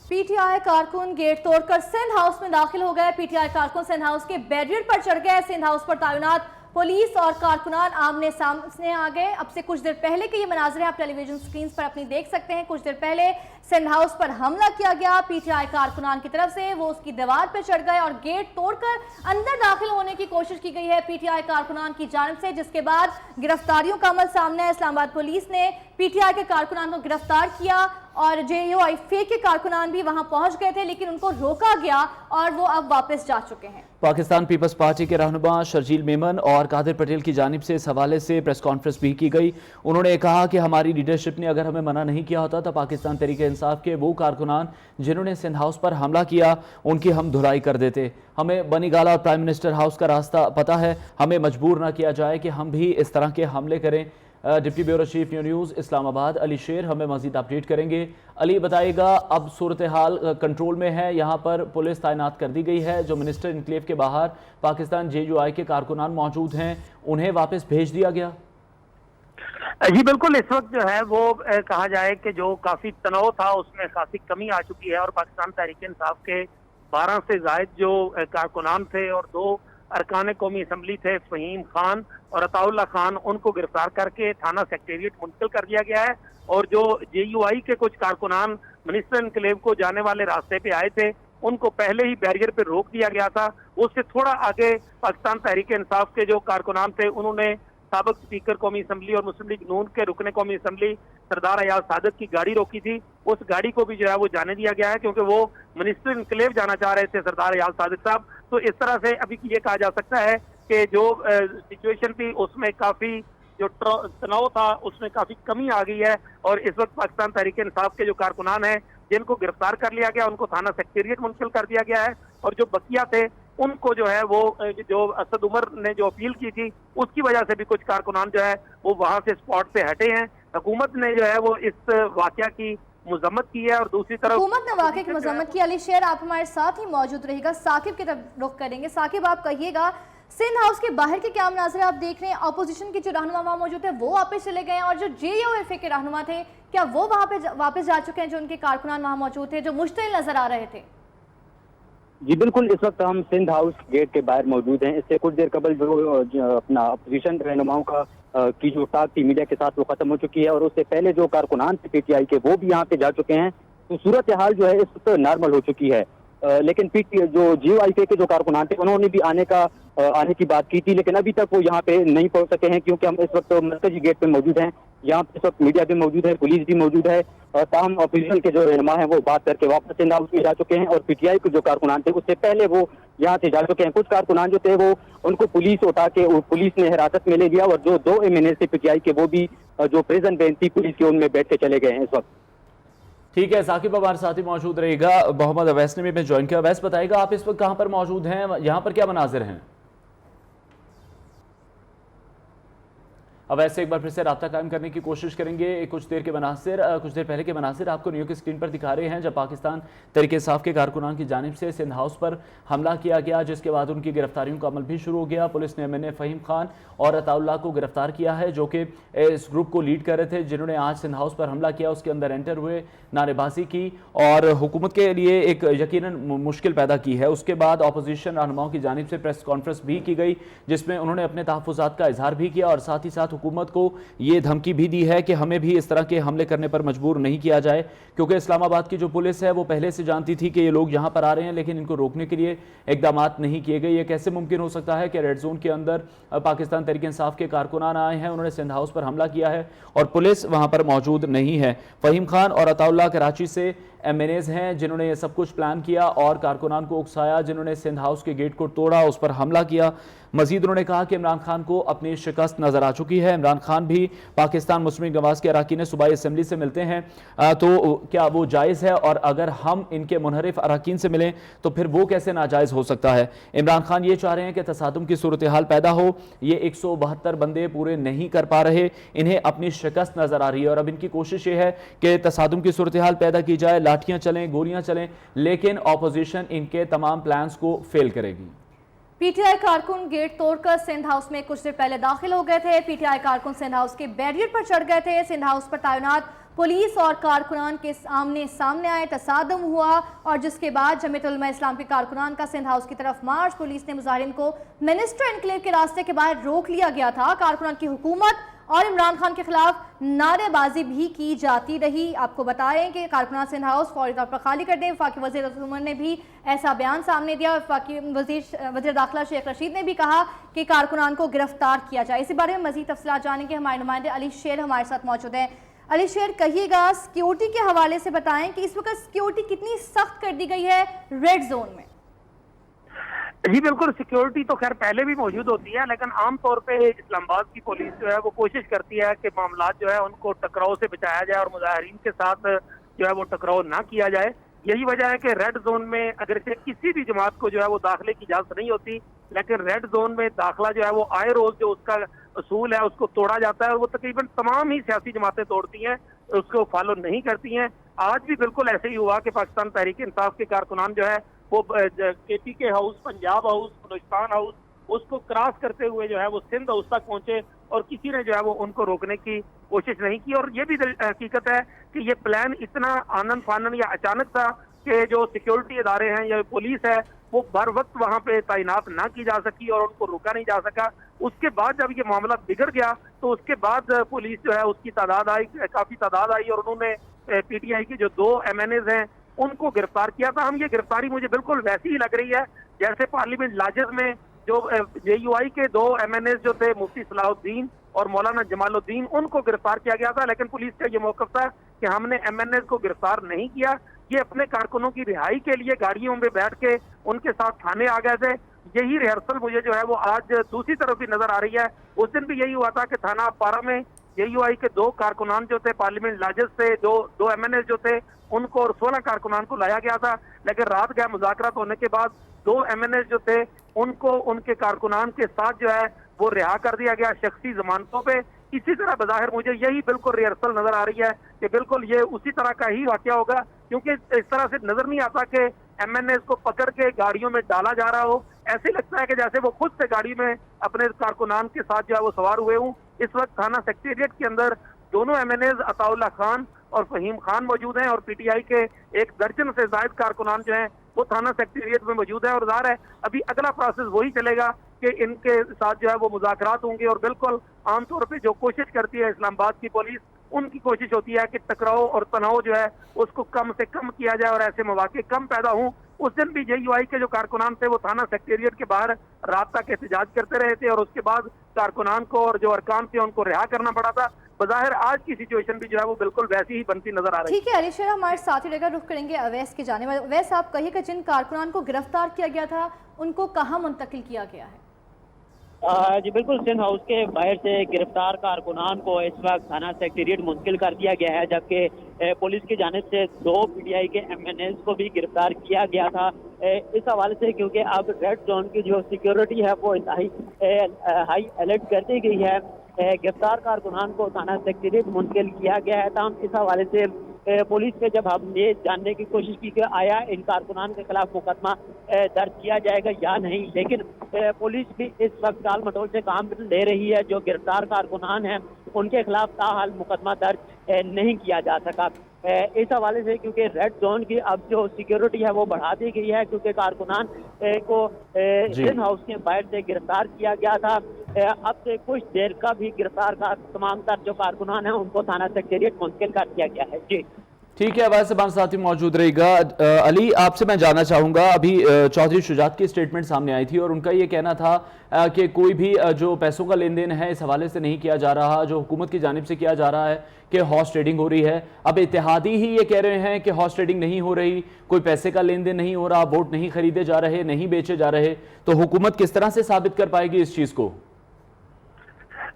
पीटीआई कारकुन गेट तोड़कर सिंध हाउस में दाखिल हो गए। पीटीआई कारकुन सिंध हाउस के बैरियर पर चढ़ गए। सिंध हाउस पर तैनात पुलिस और कारकुनान आमने सामने आ गए। अब से कुछ देर पहले के ये मनाज़रे आप टेलीविजन स्क्रीन पर अपनी देख सकते हैं। कुछ देर पहले सिंध हाउस पर हमला किया गया पीटीआई कारकुनान की तरफ से। वो उसकी दीवार पर चढ़ गए और गेट तोड़कर अंदर दाखिल होने की कोशिश की गई है पीटीआई कारकुनान की जानिब से, जिसके बाद गिरफ्तारियों का अमल सामने है। इस्लामाबाद पुलिस ने पीटीआई के कारकुनान को गिरफ्तार किया और जेयूआईफे के कारकुनान भी वहां पहुंच गए थे, लेकिन उनको रोका गया और वो अब वापस जा चुके हैं। पाकिस्तान पीपल्स पार्टी के रहनुमा शर्जील मेमन और कादिर पटेल की जानिब से इस हवाले से प्रेस कॉन्फ्रेंस भी की गई। उन्होंने कहा कि हमारी लीडरशिप ने अगर हमें मना नहीं किया होता तो पाकिस्तान तहरीक इंसाफ के वो कारकुनान जिन्होंने सिंध हाउस पर हमला किया उनकी हम धुलाई कर देते। हमें बनीगाला और प्राइम मिनिस्टर हाउस का रास्ता पता है, हमें मजबूर ना किया जाए कि हम भी इस तरह के हमले करें। Deputy bureau chief news Islamabad Ali शेर हमें मजीद अपडेट करेंगे। अली बताइएगा, अब सूरत हाल कंट्रोल में है, यहाँ पर पुलिस तैनात कर दी गई है। जो मिनिस्टर इनक्लेव के बाहर पाकिस्तान जेयूआई के कारकुनान मौजूद हैं उन्हें वापस भेज दिया गया। जी बिल्कुल, इस वक्त जो है वो कहा जाए कि जो काफी तनाव था उसमें काफी कमी आ चुकी है और पाकिस्तान तहरीक इंसाफ के 12 से जायद जो कारकुनान थे और 2 अरकान कौमी असम्बली थे, फहीम खान और अताउल्ला खान, उनको गिरफ्तार करके थाना सेक्रेटरिएट मुंतकिल कर दिया गया है। और जो जेयूआई के कुछ कारकुनान मिनिस्टर इनकलेव को जाने वाले रास्ते पे आए थे उनको पहले ही बैरियर पे रोक दिया गया था। उससे थोड़ा आगे पाकिस्तान तहरीक इंसाफ के जो कारकुनान थे उन्होंने साबिक स्पीकर कौमी असम्बली और मुस्लिम लीग नून के रुकने कौमी असम्बली सरदार अयाज सादत की गाड़ी रोकी थी। उस गाड़ी को भी जो है वो जाने दिया गया है क्योंकि वो मिनिस्टर इनकलेव जाना चाह रहे थे सरदार अयाज सादत साहब। तो इस तरह से अभी ये कहा जा सकता है कि जो सिचुएशन थी उसमें काफी जो तनाव था उसमें काफी कमी आ गई है। और इस वक्त पाकिस्तान तहरीक इंसाफ के जो कारकुनान हैं जिनको गिरफ्तार कर लिया गया, उनको थाना सेक्रेटेरिएट मुंतकिल कर दिया गया है, और जो बकिया थे उनको जो है वो जो असद उमर ने जो अपील की थी उसकी वजह से भी कुछ कारकुनान जो है वो वहां से स्पॉट से हटे हैं। हुकूमत ने जो है वो इस वाकया की मजम्मत की है, और दूसरी तरफ हुकूमत ने वाकई की मजम्मत की। अली शेर आप हमारे साथ ही मौजूद रहेगा, साकिब की तरफ रुख करेंगे। साकिब आप कहिएगा, सिंध हाउस के बाहर के क्या मनाज़िर आप देख रहे हैं? अपोजिशन के जो रहनुमा वहाँ मौजूद है वो वापस चले गए हैं, और जो JUFA के रहनुमा थे क्या वो वहाँ पे वापस जा चुके हैं? जो उनके कारकुनान वहाँ मौजूद थे जो मुश्तिल नजर आ रहे थे। जी बिल्कुल, इस वक्त हम सिंध हाउस गेट के बाहर मौजूद हैं। इससे कुछ देर कबल जो अपना अपोजिशन रहनुमाओं का की जो टाक थी मीडिया के साथ वो खत्म हो चुकी है, और उससे पहले जो कारकुनान थे PTI के वो भी यहाँ पे जा चुके हैं। तो सूरत हाल जो है इस वक्त नॉर्मल हो चुकी है। लेकिन जो JUFA के जो कारकुनान थे उन्होंने भी आने की बात की थी, लेकिन अभी तक वो यहाँ पे नहीं पहुंच सके हैं, क्योंकि हम इस वक्त मरकजी गेट पे मौजूद हैं। यहाँ पे इस वक्त मीडिया भी मौजूद है, पुलिस भी मौजूद है, और ताहम ऑपोजिशन के जो रहनुमा हैं वो बात करके वापस सिंध हाउस में जा चुके हैं, और PTI के जो कारकुनान थे उससे पहले वो यहाँ से जा चुके हैं। कुछ कारकुनान जो थे वो उनको पुलिस उठा के पुलिस ने हिरासत में ले लिया, और जो 2 MNA थे PTI के वो भी जो प्रेजेंट बेंच थी पुलिस के उनमें बैठ के चले गए हैं इस वक्त। ठीक है, साकिब हमारे साथ ही मौजूद रहेगा। मोहम्मद अवैस ने भी ज्वाइन किया। अवैस बताएगा आप इस वक्त कहाँ पर मौजूद हैं, यहाँ पर क्या मनाजिर हैं? अवैस से एक बार फिर से राब्ता कायम करने की कोशिश करेंगे। कुछ देर पहले के मनासिर आपको न्यूज़ की स्क्रीन पर दिखा रहे हैं, जब पाकिस्तान तहरीक इंसाफ के कारकुनान की जानिब से सिंध हाउस पर हमला किया गया, जिसके बाद उनकी गिरफ्तारियों का अमल भी शुरू हो गया। पुलिस ने MNA फ़हीम खान और अताउल्लाह को गिरफ्तार किया है, जो कि इस ग्रुप को लीड कर रहे थे जिन्होंने आज सिंध हाउस पर हमला किया, उसके अंदर एंटर हुए, नारेबाजी की और हुकूमत के लिए एक यकीनन मुश्किल पैदा की है। उसके बाद अपोजिशन रहनुमाओं की जानिब से प्रेस कॉन्फ्रेंस भी की गई, जिसमें उन्होंने अपने तहफ़्फ़ुज़ात का इजहार भी किया, और साथ ही साथ हुकूमत को ये धमकी भी दी है कि हमें भी इस तरह के हमले करने पर मजबूर नहीं किया जाए, क्योंकि इस्लामाबाद की जो पुलिस है वो पहले से जानती थी कि ये लोग यहाँ पर आ रहे हैं, लेकिन इनको रोकने के लिए इकदाम नहीं किए गए। ये कैसे मुमकिन हो सकता है कि रेड जोन के अंदर पाकिस्तान तहरीक इंसाफ के कारकुनान आए हैं, उन्होंने सिंध हाउस पर हमला किया है और पुलिस वहाँ पर मौजूद नहीं है? फ़हीम खान और अताउल्लाह कराची से MNAs हैं जिन्होंने ये सब कुछ प्लान किया और कारकुनान को उकसाया, जिन्होंने सिंध हाउस के गेट को तोड़ा, उस पर हमला किया। मजीद उन्होंने कहा कि इमरान खान को अपनी शिकस्त नजर आ चुकी है। इमरान खान भी पाकिस्तान मुस्लिम लीग नवाज के अरकान सूबाई असम्बली से मिलते हैं, तो क्या वो जायज़ है? और अगर हम इनके मुनहरिफ अरकान से मिलें तो फिर वो कैसे नाजायज़ हो सकता है? इमरान खान ये चाह रहे हैं कि तसादुम की सूरत हाल पैदा हो। ये 172 बंदे पूरे नहीं कर पा रहे, इन्हें अपनी शिकस्त नजर आ रही है, और अब इनकी कोशिश ये है कि तसादुम की सूरत हाल पैदा की जाए, लाठियां चलें, गोलियां चलें, लेकिन ऑपोजिशन इनके तमाम प्लान्स को फेल करेगी। PTI कारकुन गेट तोड़कर सिंध हाउस में कुछ देर पहले दाखिल हो गए थे। PTI कारकुन सिंध हाउस के बैरियर पर चढ़ गए थे। सिंध हाउस पर तैनात पुलिस और कारकुनान के सामने आए, तसादम हुआ, और जिसके बाद जमीयत उलमा इस्लाम के कारकुनान का सिंध हाउस की तरफ मार्च। पुलिस ने मुजाहिरीन को मिनिस्टर एनक्लेव के रास्ते के बाहर रोक लिया गया था। कारकुनान की हुकूमत और इमरान खान के खिलाफ नारेबाजी भी की जाती रही। आपको बताएं कि कारकुनान सिंध हाउस फौरी तौर पर खाली कर दें। वफाकी वज़ीर उमर ने भी ऐसा बयान सामने दिया। वफाकी वज़ीर दाखिला शेख रशीद ने भी कहा कि कारकुनान को गिरफ्तार किया जाए। इसी बारे में मज़ीद तफसीलात जानेंगे, हमारे नुमाइंदे अली शेर हमारे साथ मौजूद हैं। अली शेर, कहिएगा सिक्योरिटी के हवाले से बताएं कि इस वक्त सिक्योरिटी कितनी सख्त कर दी गई है रेड जोन में? जी बिल्कुल, सिक्योरिटी तो खैर पहले भी मौजूद होती है, लेकिन आमतौर पे इस्लामाबाद की पुलिस जो है वो कोशिश करती है कि मामलात जो है उनको टकराव से बचाया जाए और मुजाहिरीन के साथ जो है वो टकराव ना किया जाए। यही वजह है कि रेड जोन में अगर से किसी भी जमात को जो है वो दाखिले की इजाजत नहीं होती, लेकिन रेड जोन में दाखिला जो है वो आए रोज जो उसका असूल है उसको तोड़ा जाता है, और वो तकरीबन तमाम ही सियासी जमातें तोड़ती हैं, उसको फॉलो नहीं करती हैं। आज भी बिल्कुल ऐसे ही हुआ कि पाकिस्तान तहरीक इंसाफ के कारकुनान जो है वो KPK house, Punjab house, Balochistan house, उसको क्रॉस करते हुए जो है वो सिंध हाउस तक पहुंचे, और किसी ने जो है वो उनको रोकने की कोशिश नहीं की। और ये भी हकीकत है कि ये प्लान इतना आनन फानन या अचानक था कि जो सिक्योरिटी इदारे हैं या पुलिस है वो बर वक्त वहाँ पे तैनात ना की जा सकी और उनको रोका नहीं जा सका। उसके बाद जब ये मामला बिगड़ गया तो उसके बाद पुलिस जो है उसकी तादाद आई, काफी तादाद आई, और उन्होंने PTI के जो 2 MNAs हैं उनको गिरफ्तार किया था। हम ये गिरफ्तारी मुझे बिल्कुल वैसी ही लग रही है जैसे पार्लियामेंट लाजिज में जो JUI के 2 MNAs जो थे, मुफ्ती सलाहुद्दीन और मौलाना जमालुद्दीन, उनको गिरफ्तार किया गया था, लेकिन पुलिस का ये मौकफ था कि हमने MNAs को गिरफ्तार नहीं किया। ये अपने कारकुनों की रिहाई के लिए गाड़ियों में बैठ के उनके साथ थाने आ गए थे, यही रिहर्सल मुझे जो है वो आज दूसरी तरफ भी नजर आ रही है। उस दिन भी यही हुआ था कि थाना अपारा में JUI के 2 कारकुनान जो थे पार्लियामेंट लाजस से, दो MNA जो थे उनको और 16 कारकुनान को लाया गया था, लेकिन रात गए मुज़ाकरात होने के बाद 2 MNA जो थे उनको उनके कारकुनान के साथ जो है वो रिहा कर दिया गया शख्सी जमानतों पे। इसी तरह बज़ाहिर मुझे यही बिल्कुल रिहर्सल नजर आ रही है कि बिल्कुल ये उसी तरह का ही वाकया होगा, क्योंकि इस तरह से नजर नहीं आता कि MNAs को पकड़ के गाड़ियों में डाला जा रहा हो। ऐसे लगता है कि जैसे वो खुद से गाड़ी में अपने कारकुनान के साथ जो है वो सवार हुए हूँ। इस वक्त थाना सेक्रेटेरिएट के अंदर दोनों MNAs अताउल्ला खान और फहीम खान मौजूद हैं और PTI के 1 दर्जन से ज्यादा कारकुनान जो हैं वो थाना सेक्रेटेरिएट में मौजूद है। और ज़ाहिर है अभी अगला प्रोसेस वही चलेगा कि इनके साथ जो है वो मुज़ाकरात होंगे और बिल्कुल आमतौर पर जो कोशिश करती है इस्लामाबाद की पुलिस, उनकी कोशिश होती है कि टकराव और तनाव जो है उसको कम से कम किया जाए और ऐसे मौके कम पैदा हों। उस दिन भी JUI के जो कारकुनान थे वो थाना सेक्रेटेरिएट के बाहर रात तक एहतजाज करते रहे थे और उसके बाद कारकुनान को और जो अरकान थे उनको रिहा करना पड़ा था। बज़ाहिर आज की सिचुएशन भी जो है वो बिल्कुल वैसी ही बनती नजर आ रही है। ठीक है अली शेर, हमारे साथ ही रहेगा, रुख करेंगे अवैस की जाने। अवैस, आप कहिए कि जिन कारकुनान को गिरफ्तार किया गया था उनको कहाँ मुंतकिल किया गया है? जी बिल्कुल, सिंध हाउस के बाहर से गिरफ्तार कारकुनान को इस वक्त थाना सेक्रेटेरिएट मुंतकिल कर दिया गया है, जबकि पुलिस की जानिब से 2 PTI के MNAs को भी गिरफ्तार किया गया था। इस हवाले से क्योंकि अब रेड जोन की जो सिक्योरिटी है वो हाई अलर्ट कर दी गई है, गिरफ्तार कारकुनान को थाना सेक्रेटेरिएट मुंतकिल किया गया है। तमाम इस हवाले से पुलिस से जब हम ये जानने की कोशिश की कि आया इन कारकुनान के खिलाफ मुकदमा दर्ज किया जाएगा या नहीं, लेकिन पुलिस भी इस वक्त टाल मटोल से काम ले रही है। जो गिरफ्तार कारकुनान हैं उनके खिलाफ ताहाल मुकदमा दर्ज नहीं किया जा सका। इस हवाले से क्योंकि रेड जोन की अब जो सिक्योरिटी है वो बढ़ा दी गई है, क्योंकि कारकुनान को सिंध हाउस के बाहर से गिरफ्तार किया गया था। अब से कुछ देर का भी गिरफ्तार का तमाम तर जो कारकुनान है उनको थाना सेक्रेटेरिएट मुंतकिल कर दिया गया है। जी ठीक है, आवाज़ से हमारे साथ ही मौजूद रहेगा। अली, आपसे मैं जानना चाहूँगा, अभी चौधरी शुजात की स्टेटमेंट सामने आई थी और उनका ये कहना था कि कोई भी जो पैसों का लेन देन है इस हवाले से नहीं किया जा रहा, जो हुकूमत की जानिब से किया जा रहा है कि हॉर्स ट्रेडिंग हो रही है। अब इत्तेहादी ही ये कह रहे हैं कि हॉर्स ट्रेडिंग नहीं हो रही, कोई पैसे का लेन देन नहीं हो रहा, वोट नहीं खरीदे जा रहे, नहीं बेचे जा रहे, तो हुकूमत किस तरह से साबित कर पाएगी इस चीज़ को?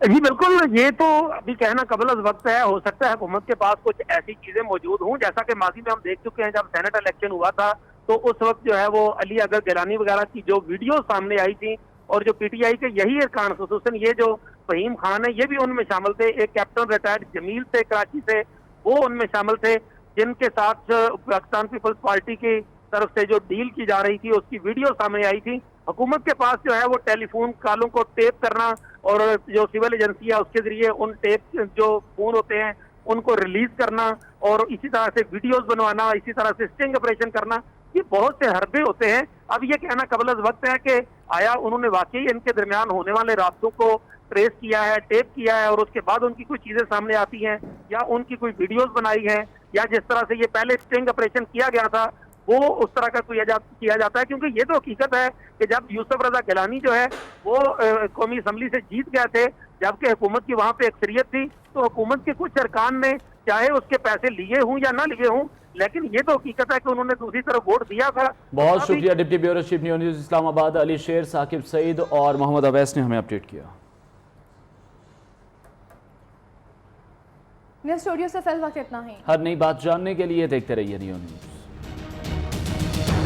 जी बिल्कुल, ये तो अभी कहना कबल अज़ वक्त है। हो सकता है हुकूमत के पास कुछ ऐसी चीजें मौजूद हों, जैसा कि माजी में हम देख चुके हैं जब सेनेट इलेक्शन हुआ था तो उस वक्त जो है वो अली अगर गिलानी वगैरह की जो वीडियो सामने आई थी और जो PTI के यही अरकान, खुसूसन ये जो फहीम खान है ये भी उनमें शामिल थे, एक कैप्टन रिटायर्ड जमील थे कराची से, वो उनमें शामिल थे, जिनके साथ पाकिस्तान पीपल्स पार्टी की तरफ से जो डील की जा रही थी उसकी वीडियो सामने आई थी। हुकूमत के पास जो है वो टेलीफोन कॉलों को टेप करना और जो सिविल एजेंसी है उसके जरिए उन टेप जो फोन होते हैं उनको रिलीज करना और इसी तरह से वीडियोस बनवाना, इसी तरह से स्टिंग ऑपरेशन करना, ये बहुत से हरबे होते हैं। अब ये कहना कबल अज़ वक्त है कि आया उन्होंने वाकई इनके दरमियान होने वाले राब्तों को ट्रेस किया है, टेप किया है और उसके बाद उनकी कुछ चीजें सामने आती हैं या उनकी कोई वीडियोस बनाई है या जिस तरह से ये पहले स्टिंग ऑपरेशन किया गया था वो उस तरह का किया जाता है। क्योंकि ये तो हकीकत है कि जब यूसुफ रजा गिलानी जो है वो कौमी असम्बली से जीत गए थे, जबकि हुकूमत की वहां पे अक्सरियत थी, तो हुकूमत के कुछ अरकान ने चाहे उसके पैसे लिए हों या ना लिए हों, लेकिन ये तो हकीकत है कि उन्होंने दूसरी तरफ वोट दिया था। बहुत शुक्रिया deputy bureau chief news Islamabad Ali शेर, साकिब सईद और मोहम्मद अवैस ने हमें अपडेट किया। न्यूज़ स्टूडियो से फिल वक्त इतना ही। हर नई बात जानने के लिए देखते रहिए न्यूज़।